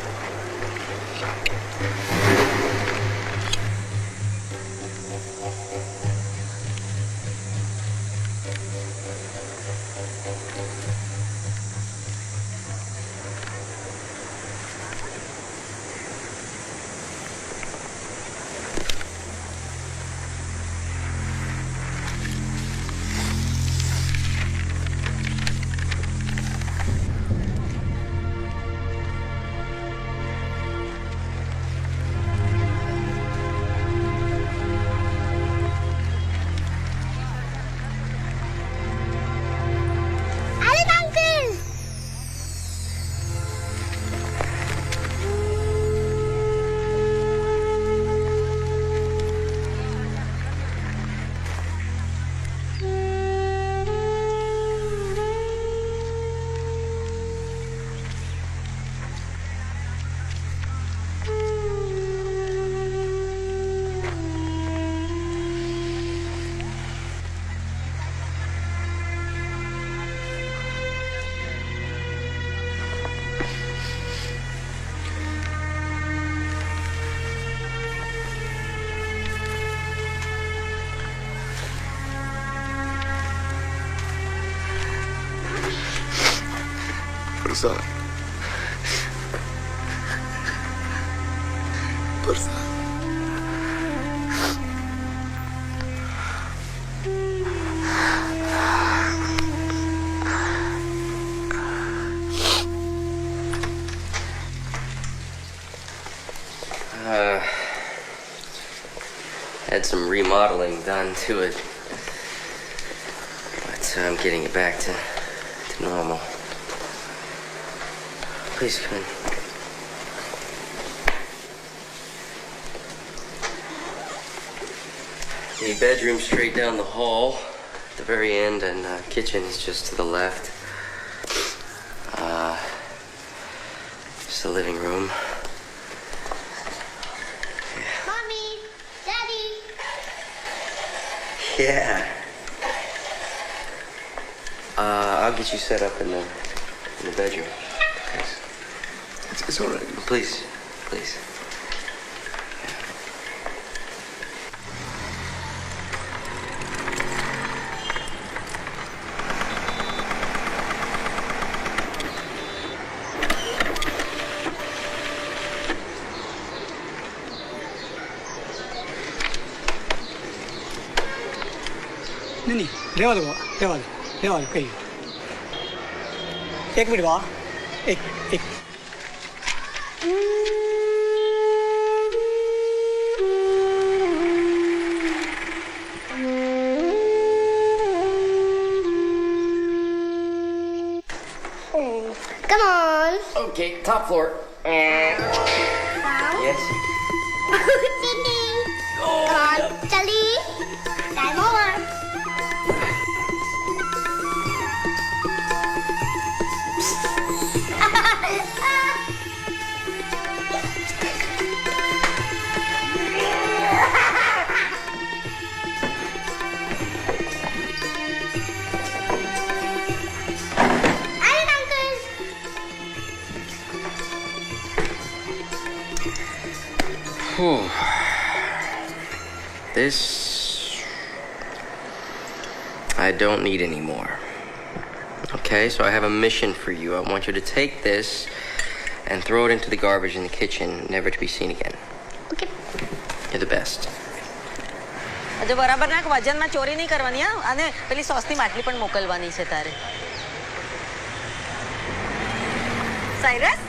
Pursa. Pursa. Had some remodeling done to it, but I'm getting it back to normal. Please come in. The bedroom straight down the hall at the very end, and kitchen is just to the left. Just the living room. Mommy, Daddy. Yeah. I'll get you set up in the bedroom. It's all right. Please, please. नहीं रेवा दो कहिए। एक minute बाबा, एक Come on. Okay, top floor. Yes. Come on, Charlie. Time over. This I don't need anymore. Okay, so I have a mission for you. I want you to take this and throw it into the garbage in the kitchen, never to be seen again. Okay. You're the best. જો બરાબર ના વજનમાં ચોરી નહીં કરવાની હા અને પેલી સોસની માટલી પણ મોકલવાની છે તારે. Cyrus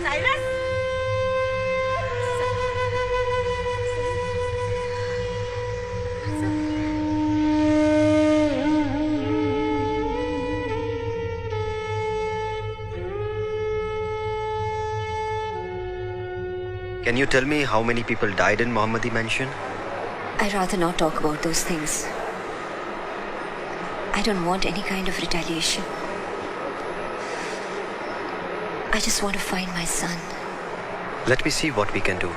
Cyrus Can you tell me how many people died in Mohammadi mansion? I'd rather not talk about those things. I don't want any kind of retaliation. I just want to find my son. Let me see what we can do.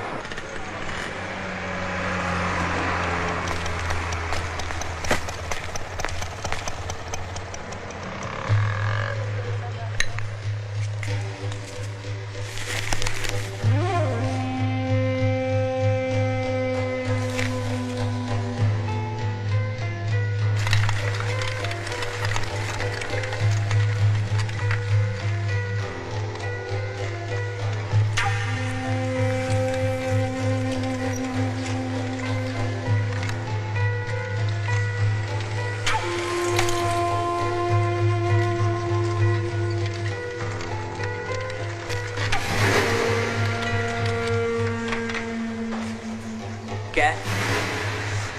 क्या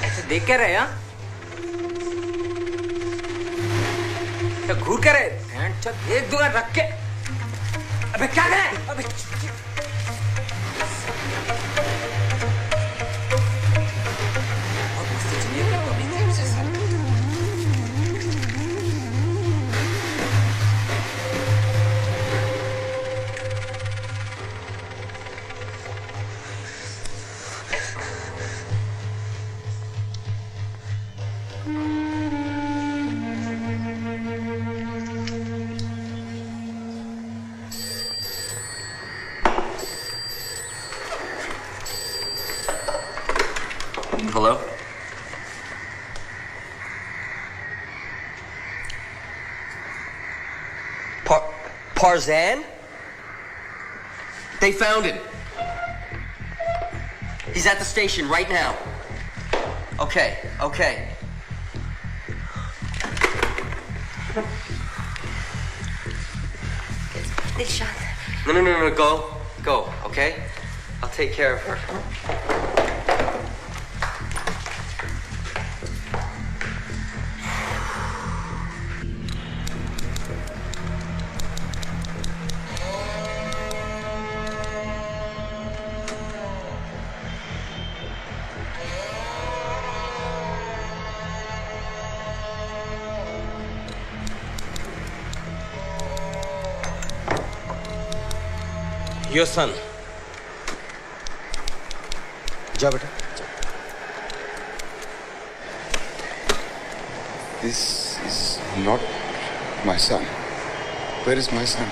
ऐसे देख क्या रहे हैं क्या घूर क्या रहे एक दूंगा रख के अबे क्या करें अबे Hello? Tarzan? They found him. He's at the station right now. Okay, okay. Dilshad. No, go, okay? I'll take care of her. Your son. जा बेटा. This is not my son. Where is my son?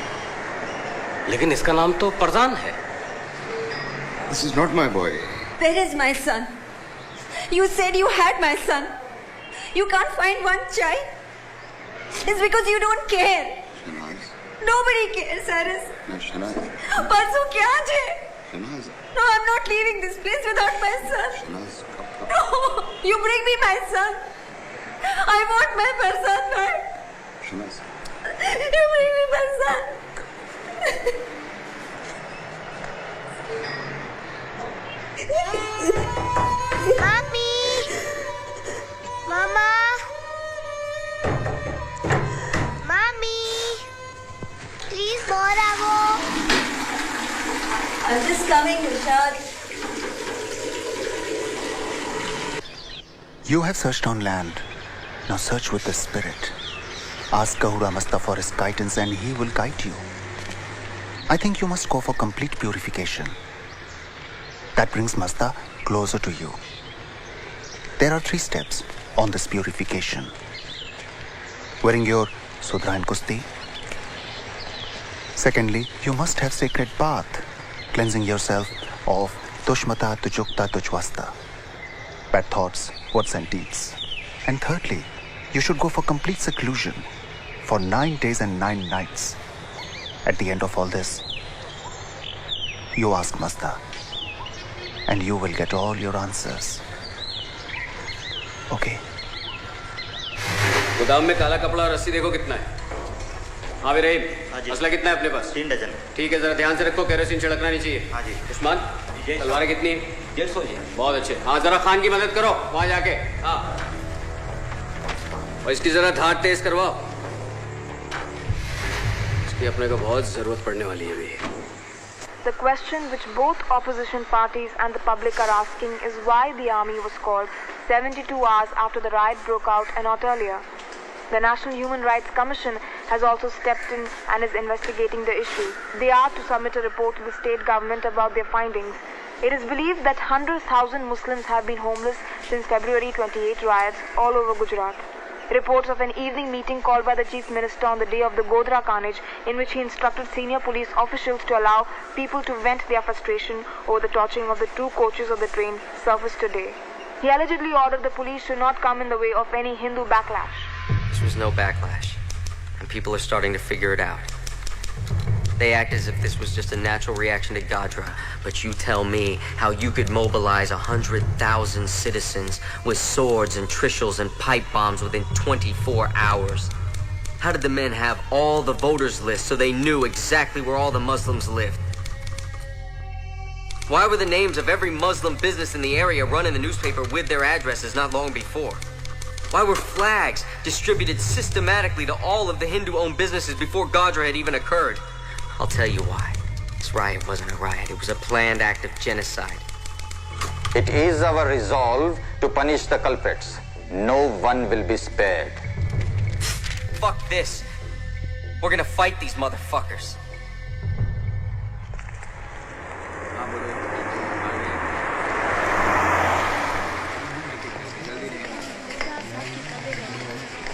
लेकिन इसका नाम तो परजान है. This is not my boy. Where is my son? You said you had my son. You can't find one child. It's because you don't care. Nobody cares, Cyrus. No, Shanaz. परसों क्या है? Shanaz. No, I'm not leaving this place without my son. Shanaz. No, you bring me my son. I want my person back. Shanaz. You bring me my son. Mommy! Mama! Mommy! Please, Moravo! I'm just coming, Rishad. You have searched on land. Now search with the spirit. Ask Gahura Masta for his guidance and he will guide you. I think you must go for complete purification. That brings Masta closer to you. There are 3 steps on this purification. Wearing your Sudra and Kusti. Secondly, you must have sacred bath, cleansing yourself of Tushmata, Tujukta, Tujwasta, bad thoughts, words and deeds. And thirdly, you should go for complete seclusion for 9 days and 9 nights. At the end of all this, you ask Masta, and you will get all your answers. Okay? गोदाम में काला कपड़ा और रस्सी देखो कितना है। हाँ रहीम, असला कितना है अपने पास? 3 डजन। ठीक है, जरा ध्यान से रखो, केरोसिन छिड़कना नहीं चाहिए। हाँ जी। उस्मान, तलवारें कितनी? 150 जी। बहुत अच्छे। हाँ, जरा खान की मदद करो वहाँ जाके। हाँ। और इसकी जरा धार तेज करवाओ। इसकी अपने को बहुत जरूरत पड़ने वाली है अभी। The question which both opposition parties and the public are asking is why the army was called 72 hours after the riot broke out and not earlier. The National Human Rights Commission has also stepped in and is investigating the issue. They are to submit a report to the state government about their findings. It is believed that 100,000 Muslims have been homeless since February 28 riots all over Gujarat. Reports of an evening meeting called by the Chief Minister on the day of the Godhra carnage, in which he instructed senior police officials to allow people to vent their frustration over the torching of the 2 coaches of the train, surfaced today. He allegedly ordered the police to not come in the way of any Hindu backlash. This was no backlash, and people are starting to figure it out. They act as if this was just a natural reaction to Godhra, but you tell me how you could mobilize 100,000 citizens with swords and trishul and pipe bombs within 24 hours. How did the men have all the voters lists so they knew exactly where all the Muslims lived? Why were the names of every Muslim business in the area run in the newspaper with their addresses not long before? Why were flags distributed systematically to all of the Hindu-owned businesses before Godhra had even occurred? I'll tell you why. This riot wasn't a riot. It was a planned act of genocide. It is our resolve to punish the culprits. No one will be spared. Fuck this. We're gonna fight these motherfuckers.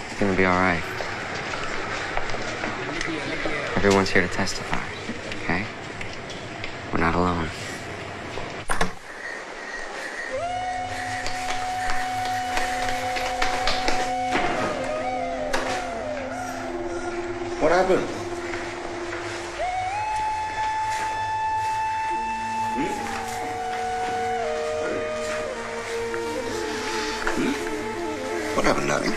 It's gonna be alright. Everyone's here to testify, okay? We're not alone. What happened? What happened, darling?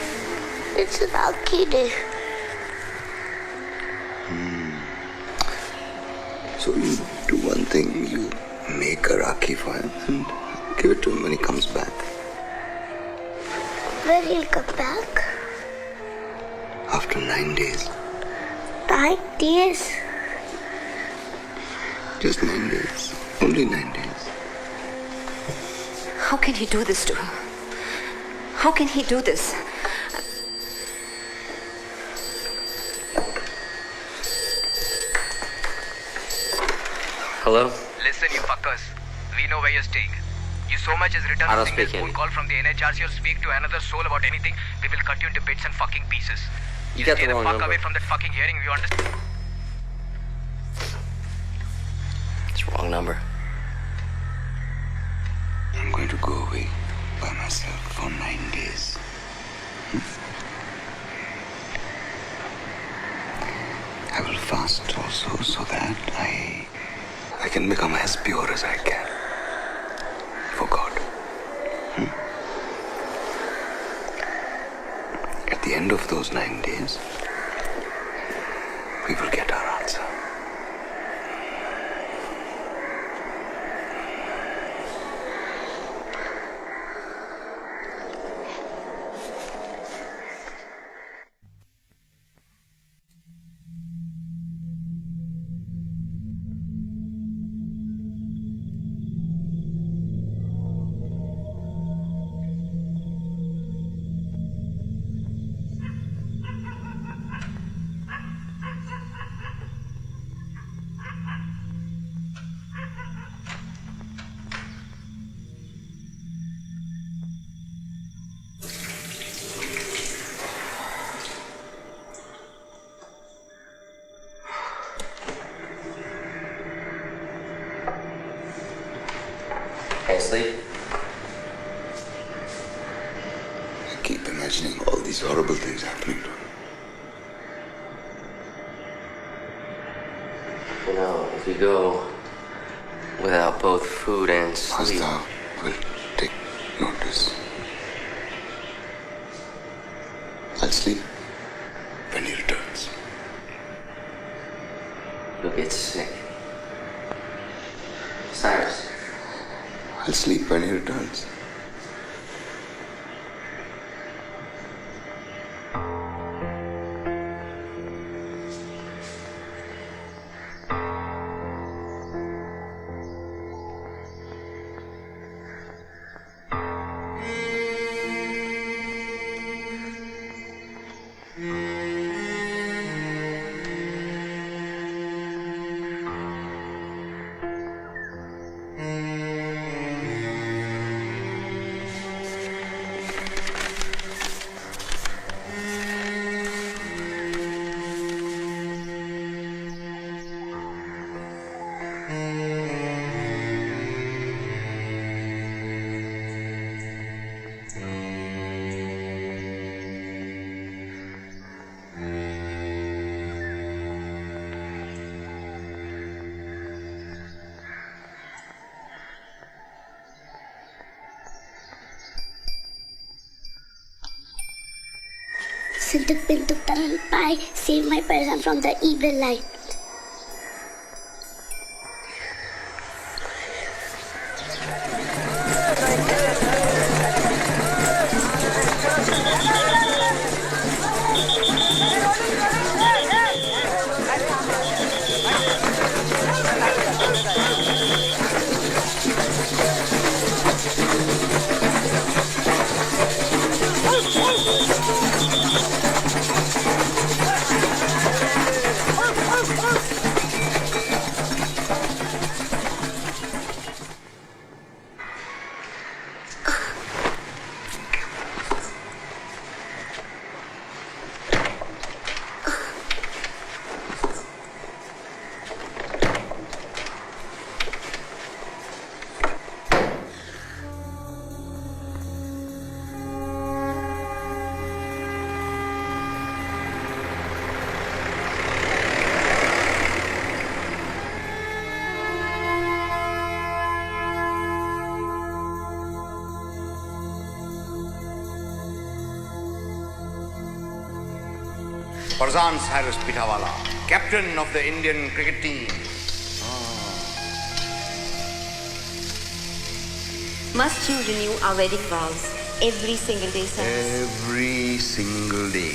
It's a lucky day. So you do one thing, you make a Rakhi for him and give it to him when he comes back. When he'll come back? After 9 days. 9 days? Just 9 days. Only 9 days. How can he do this to her? How can he do this? Hello? Listen, you fuckers. We know where you're staying. You so much as return I a don't single speak phone Hindi. call from the NHRC or speak to another soul about anything, we will cut you into bits and fucking pieces. You got stay the the wrong fuck number. away from that fucking hearing, you understand? It's the wrong number. I'm going to go away by myself for 9 days. I will fast also so that I can become as pure as I can for God. the end of those 9 days, we will get our answer. Can't sleep? I keep imagining all these horrible things happening to him. You know, if you go without both food and sleep... Master will take notice. I'll sleep when he returns. You'll get sick. Cyrus. I'll sleep when he returns. Sintuk pintuk terlepai, save my person from the evil light. Farzan Cyrus Pitawala, captain of the Indian cricket team. Must you renew our wedding vows every single day, Cyrus? Every single day.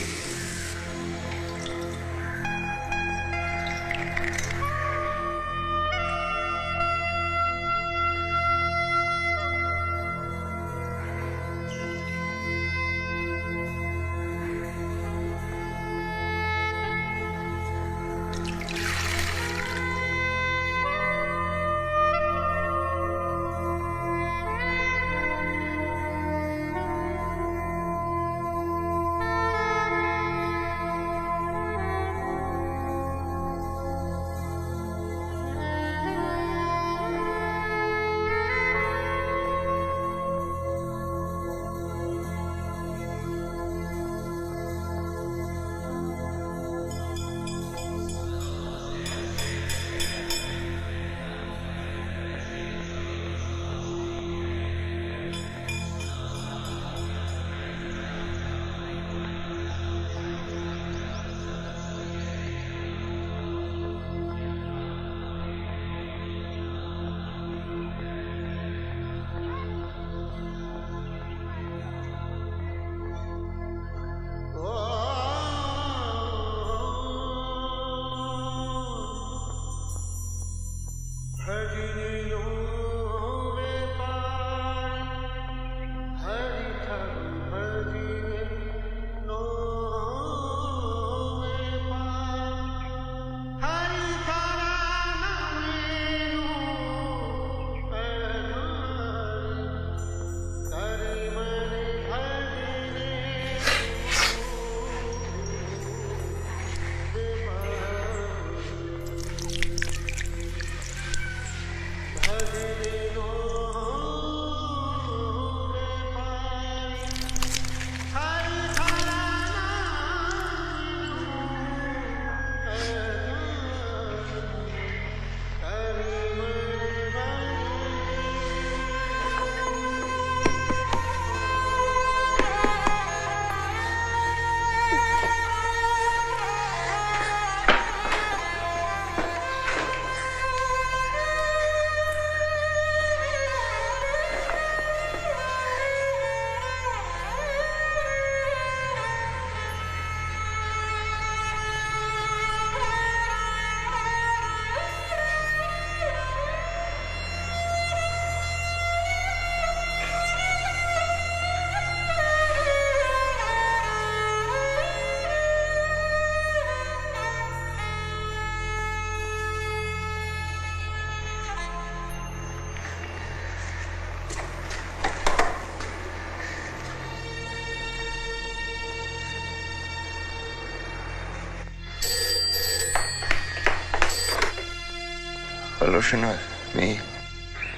Hello, Shinoy. Me.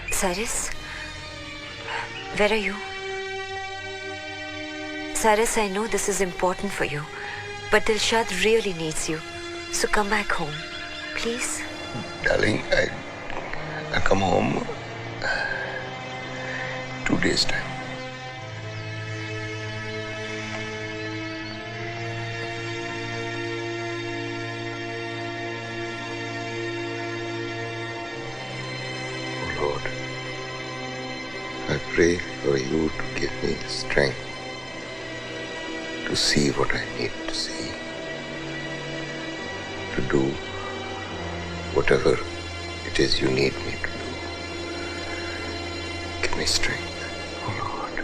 Cyrus? Where are you? Cyrus, I know this is important for you, but Dilshad really needs you. So come back home, please. Darling, I come home 2 days' time. Oh Lord, I pray for you to give me the strength to see what I need to see, to do whatever it is you need me to do. Give me strength, oh Lord.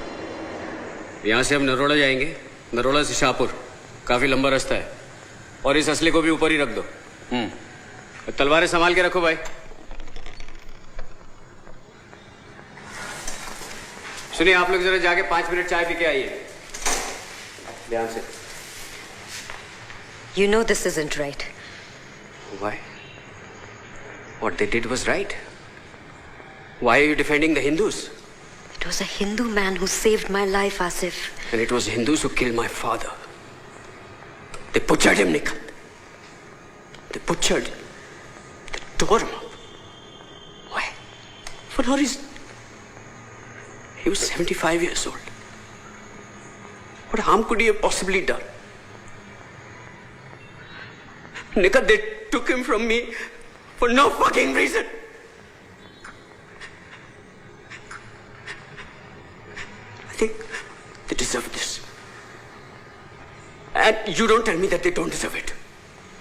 यहाँ से हम नरोड़ा जाएंगे, नरोड़ा से शाहपुर, काफी लंबा रास्ता है, और इस असले को भी ऊपर ही रख दो। तलवारें संभाल के रखो भाई। सुनिए, आप लोग जरा जाके 5 मिनट चाय पी के आइए। ध्यान से। You know this isn't right. Why? What they did was right. Why are you defending the Hindus? It was a Hindu man who saved my life, Asif. And it was Hindus who killed my father. They butchered him, Nikhil. They butchered. They tore him up. Why? For no reason. He was 75 years old. What harm could he have possibly done? Nikhil, they took him from me for no fucking reason. I think they deserve this. And you don't tell me that they don't deserve it.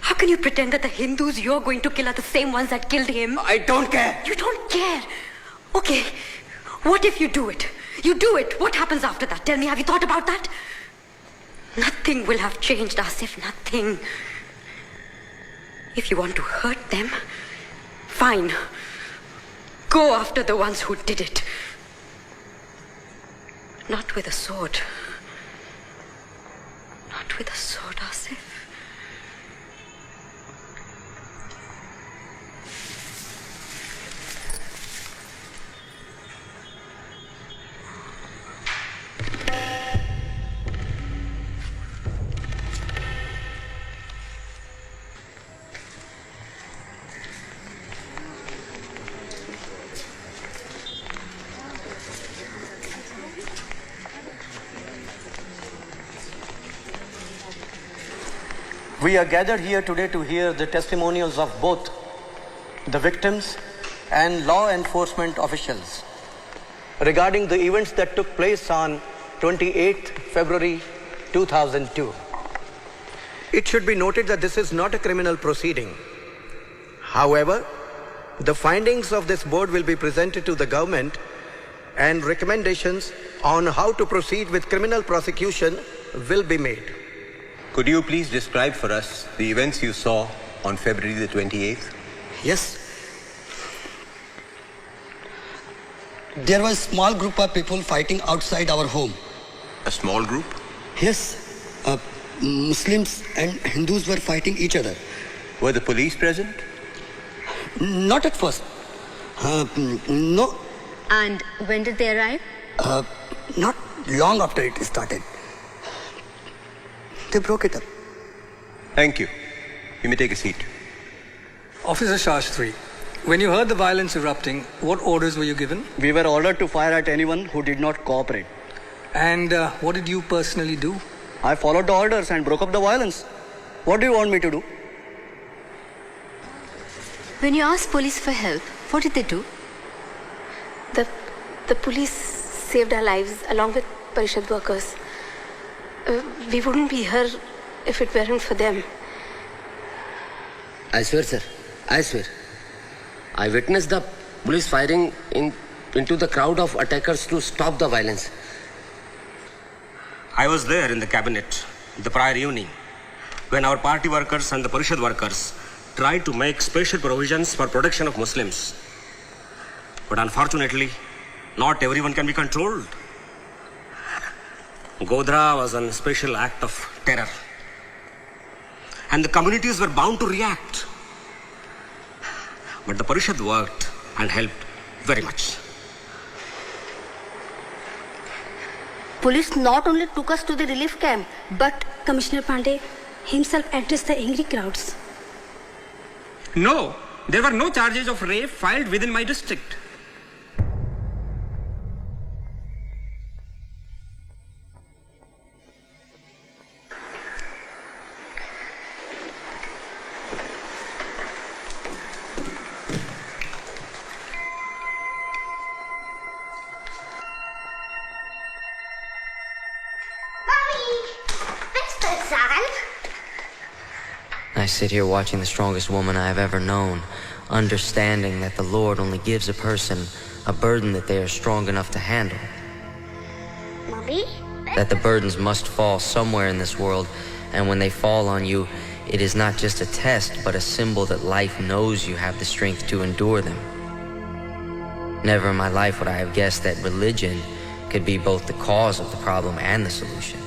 How can you pretend that the Hindus you're going to kill are the same ones that killed him? I don't care. You don't care? Okay. What if you do it? You do it. What happens after that? Tell me, have you thought about that? Nothing will have changed, Asif. Nothing. If you want to hurt them, fine. Go after the ones who did it. Not with a sword. Not with a sword, Asif. We are gathered here today to hear the testimonials of both the victims and law enforcement officials regarding the events that took place on 28th February 2002. It should be noted that this is not a criminal proceeding. However, the findings of this board will be presented to the government and recommendations on how to proceed with criminal prosecution will be made. Could you please describe for us the events you saw on February the 28th? Yes. There was a small group of people fighting outside our home. A small group? Yes. Muslims and Hindus were fighting each other. Were the police present? Not at first. No. And when did they arrive? Not long after it started. They broke it up. Thank you. You may take a seat. Officer Shastri, when you heard the violence erupting, what orders were you given? We were ordered to fire at anyone who did not cooperate. And what did you personally do? I followed the orders and broke up the violence. What do you want me to do? When you asked police for help, what did they do? The police saved our lives along with Parishad workers. We wouldn't be here if it weren't for them. I swear, sir. I swear. I witnessed the police firing into the crowd of attackers to stop the violence. I was there in the cabinet the prior evening when our party workers and the Parishad workers tried to make special provisions for protection of Muslims. But unfortunately, not everyone can be controlled. Godhra was a special act of terror. And the communities were bound to react. But the Parishad worked and helped very much. Police not only took us to the relief camp, but Commissioner Pandey himself addressed the angry crowds. No, there were no charges of rape filed within my district. I sit here watching the strongest woman I have ever known, understanding that the Lord only gives a person a burden that they are strong enough to handle. Mommy? That the burdens must fall somewhere in this world, and when they fall on you, it is not just a test, but a symbol that life knows you have the strength to endure them. Never in my life would I have guessed that religion could be both the cause of the problem and the solution.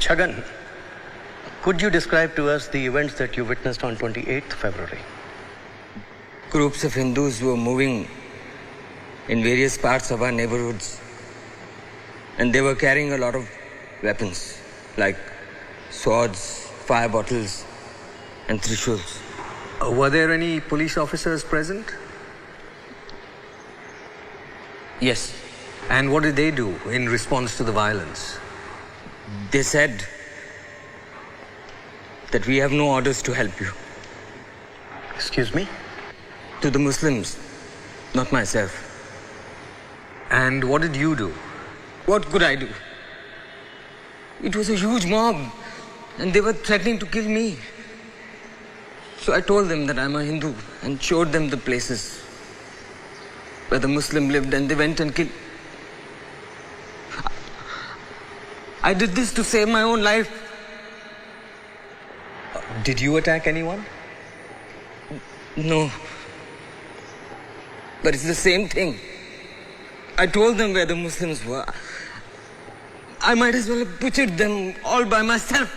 Chhagan, could you describe to us the events that you witnessed on 28th February? Groups of Hindus were moving in various parts of our neighborhoods, and they were carrying a lot of weapons like swords, fire bottles, and trishuls. Were there any police officers present? Yes. And what did they do in response to the violence? They said that we have no orders to help you. Excuse me? To the Muslims, not myself. And what did you do? What could I do? It was a huge mob, and they were threatening to kill me. So I told them that I'm a Hindu and showed them the places where the Muslim lived, and they went and killed. I did this to save my own life. Did you attack anyone? No. But it's the same thing. I told them where the Muslims were. I might as well have butchered them all by myself.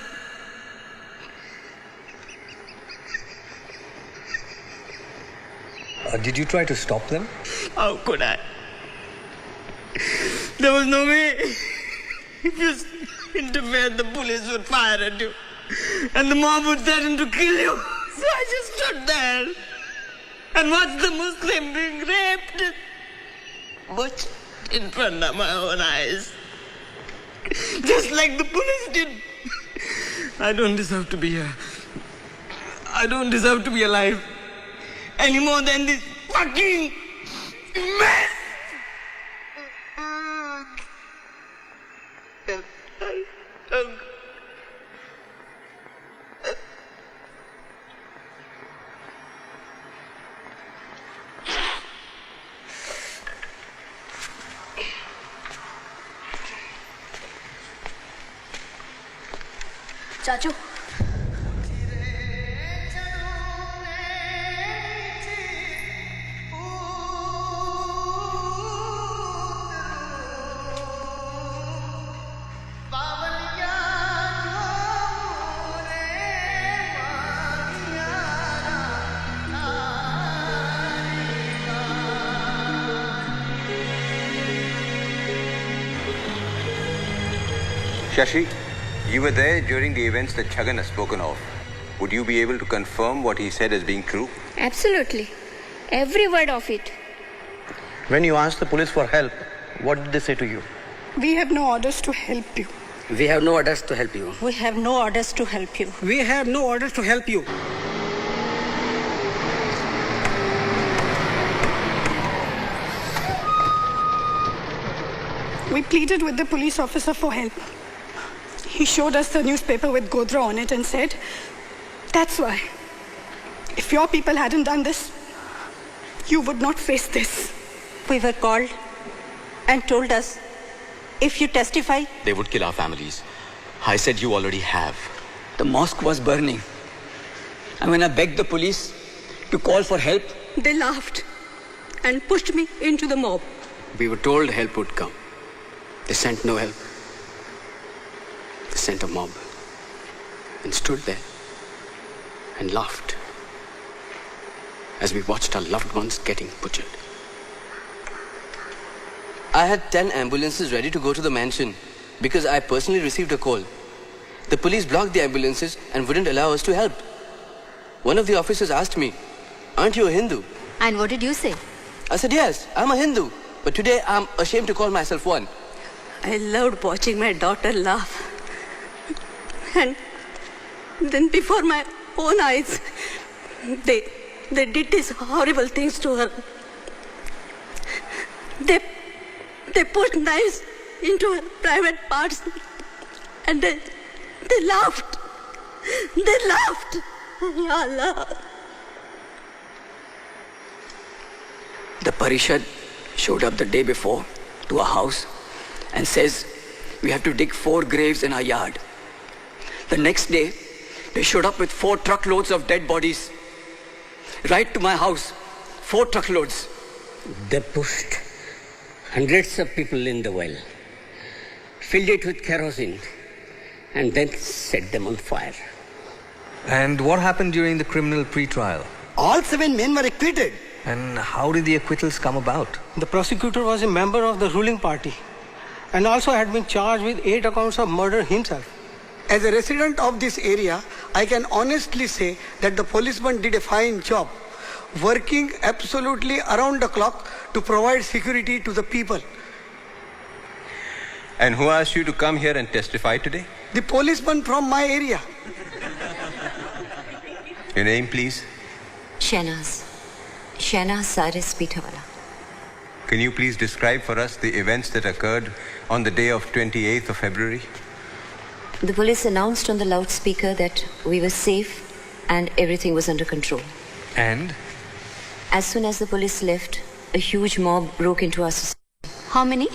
Did you try to stop them? How could I? There was no way. If you interfered, the police would fire at you. And the mob would threaten to kill you. So I just stood there and watched the Muslim being raped. Butchered in front of my own eyes. Just like the police did. I don't deserve to be here. I don't deserve to be alive. Any more than this fucking mess. चाचू Shashi, you were there during the events that Chhagan has spoken of. Would you be able to confirm what he said as being true? Absolutely. Every word of it. When you asked the police for help, what did they say to you? We have no orders to help you. We have no orders to help you. We have no orders to help you. We have no orders to help you. We pleaded with the police officer for help. He showed us the newspaper with Godra on it and said, that's why. If your people hadn't done this, you would not face this. We were called and told us, if you testify, they would kill our families. I said you already have. The mosque was burning. And when I begged the police to call for help, they laughed and pushed me into the mob. We were told help would come. They sent no help. They sent a mob and stood there and laughed as we watched our loved ones getting butchered. I had 10 ambulances ready to go to the mansion because I personally received a call. The police blocked the ambulances and wouldn't allow us to help. One of the officers asked me, "Aren't you a Hindu?" And what did you say? I said, "Yes, I'm a Hindu, but today I'm ashamed to call myself one." I loved watching my daughter laugh. And then before my own eyes, they did these horrible things to her. They put knives into her private parts and they laughed. They laughed. Ya Allah. the Parishad showed up the day before to our house and says, we have to dig 4 graves in our yard. The next day, they showed up with 4 truckloads of dead bodies. Right to my house, 4 truckloads. They pushed hundreds of people in the well, filled it with kerosene, and then set them on fire. And what happened during the criminal pre-trial? All 7 men were acquitted. And how did the acquittals come about? The prosecutor was a member of the ruling party and also had been charged with 8 accounts of murder himself. As a resident of this area, I can honestly say that the policemen did a fine job, working absolutely around the clock to provide security to the people. And who asked you to come here and testify today? The policeman from my area. Your name, please? Shahnaz Saris Pitawala. Can you please describe for us the events that occurred on the day of 28th of February? The police announced on the loudspeaker that we were safe and everything was under control. And? As soon as the police left, a huge mob broke into our society. How many?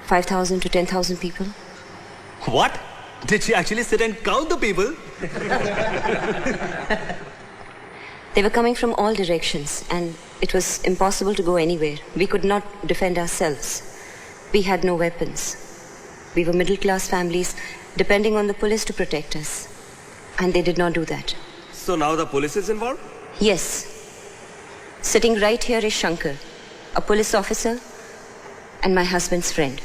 5,000 to 10,000 people. What? Did she actually sit and count the people? They were coming from all directions and it was impossible to go anywhere. We could not defend ourselves. We had no weapons. We were middle-class families depending on the police to protect us. And they did not do that. So now the police is involved? Yes. Sitting right here is Shankar, a police officer and my husband's friend.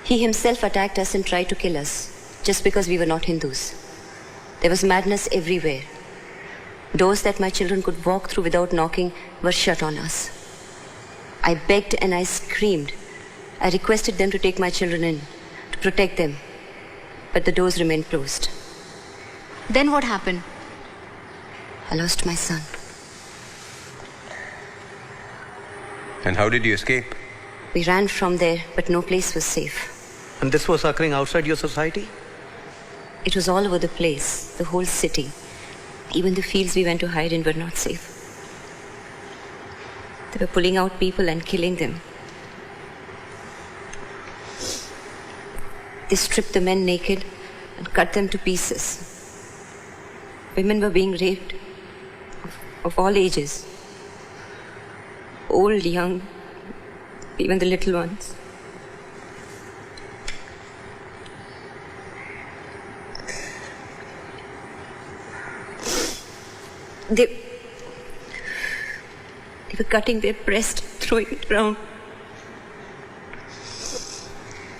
He himself attacked us and tried to kill us just because we were not Hindus. There was madness everywhere. Doors that my children could walk through without knocking were shut on us. I begged and I screamed. I requested them to take my children in, to protect them. But the doors remained closed. Then what happened? I lost my son. And how did you escape? We ran from there, but no place was safe. And this was occurring outside your society? It was all over the place, the whole city. Even the fields we went to hide in were not safe. They were pulling out people and killing them. They stripped the men naked and cut them to pieces. Women were being raped of all ages. Old, young, even the little ones. They were cutting their breast, throwing it around.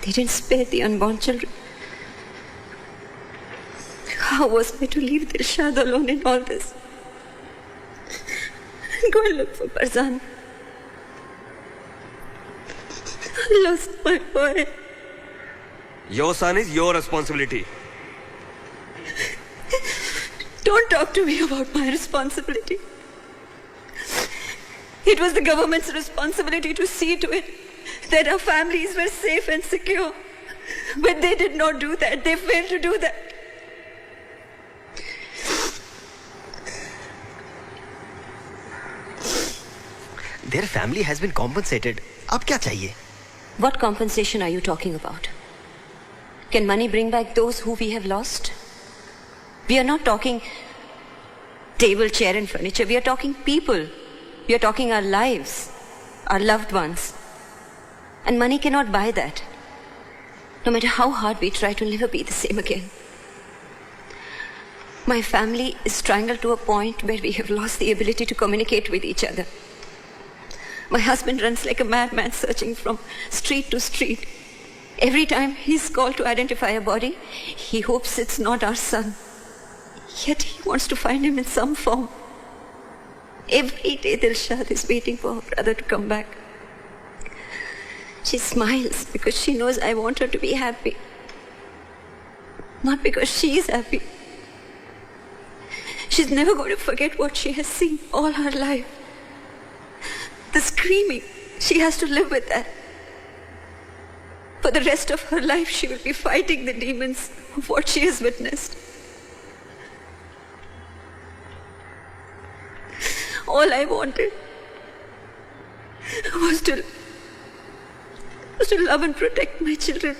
They didn't spare the unborn children. How was I to leave Dilshad alone in all this? Go and look for Farzan. I lost my boy. Your son is your responsibility. Don't talk to me about my responsibility. It was the government's responsibility to see to it that our families were safe and secure. But they did not do that. They failed to do that. Their family has been compensated. Ab kya chahiye? What compensation are you talking about? Can money bring back those who we have lost? We are not talking table, chair and furniture. We are talking people. We are talking our lives, our loved ones. And money cannot buy that. No matter how hard we try, to never be the same again. My family is strangled to a point where we have lost the ability to communicate with each other. My husband runs like a madman searching from street to street. Every time he's called to identify a body, he hopes it's not our son. Yet he wants to find him in some form. Every day Dilshad is waiting for her brother to come back. She smiles because she knows I want her to be happy. Not because she is happy. She's never going to forget what she has seen all her life. The screaming, she has to live with that. For the rest of her life, she will be fighting the demons of what she has witnessed. All I wanted was to love and protect my children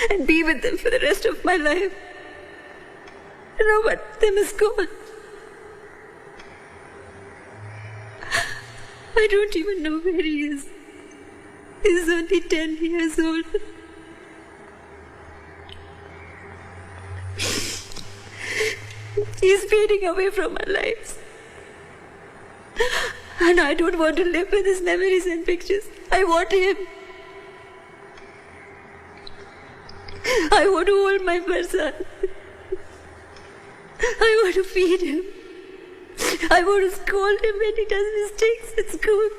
and be with them for the rest of my life. Now one of them is gone. I don't even know where he is. He's only 10 years old. He's fading away from our lives. And I don't want to live with his memories and pictures. I want him. I want to hold my person. I want to feed him. I want to scold him when he does mistakes at school.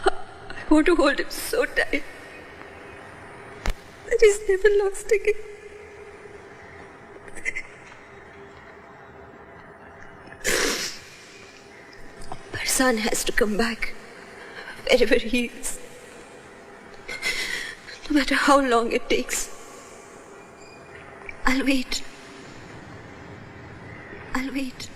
I want to hold him so tight that he's never lost again. My son has to come back wherever he is. No matter how long it takes. I'll wait. I'll wait.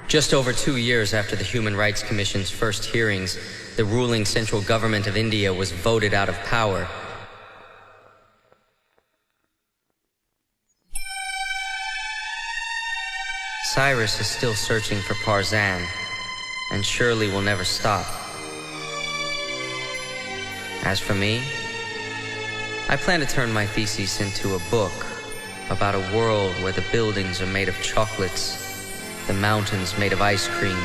Just over 2 years after the Human Rights Commission's first hearings, the ruling central government of India was voted out of power. Cyrus is still searching for Parzan, and surely will never stop. As for me, I plan to turn my thesis into a book about a world where the buildings are made of chocolates, the mountains made of ice cream,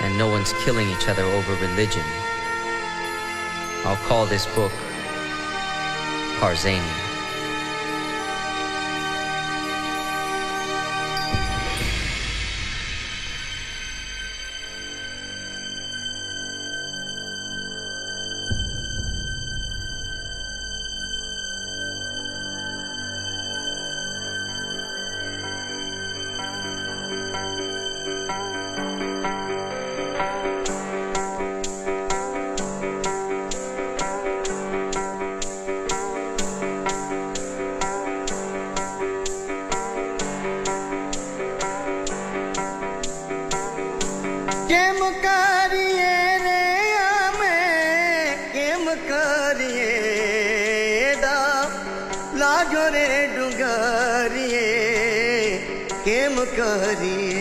and no one's killing each other over religion. I'll call this book Parzania. Game kari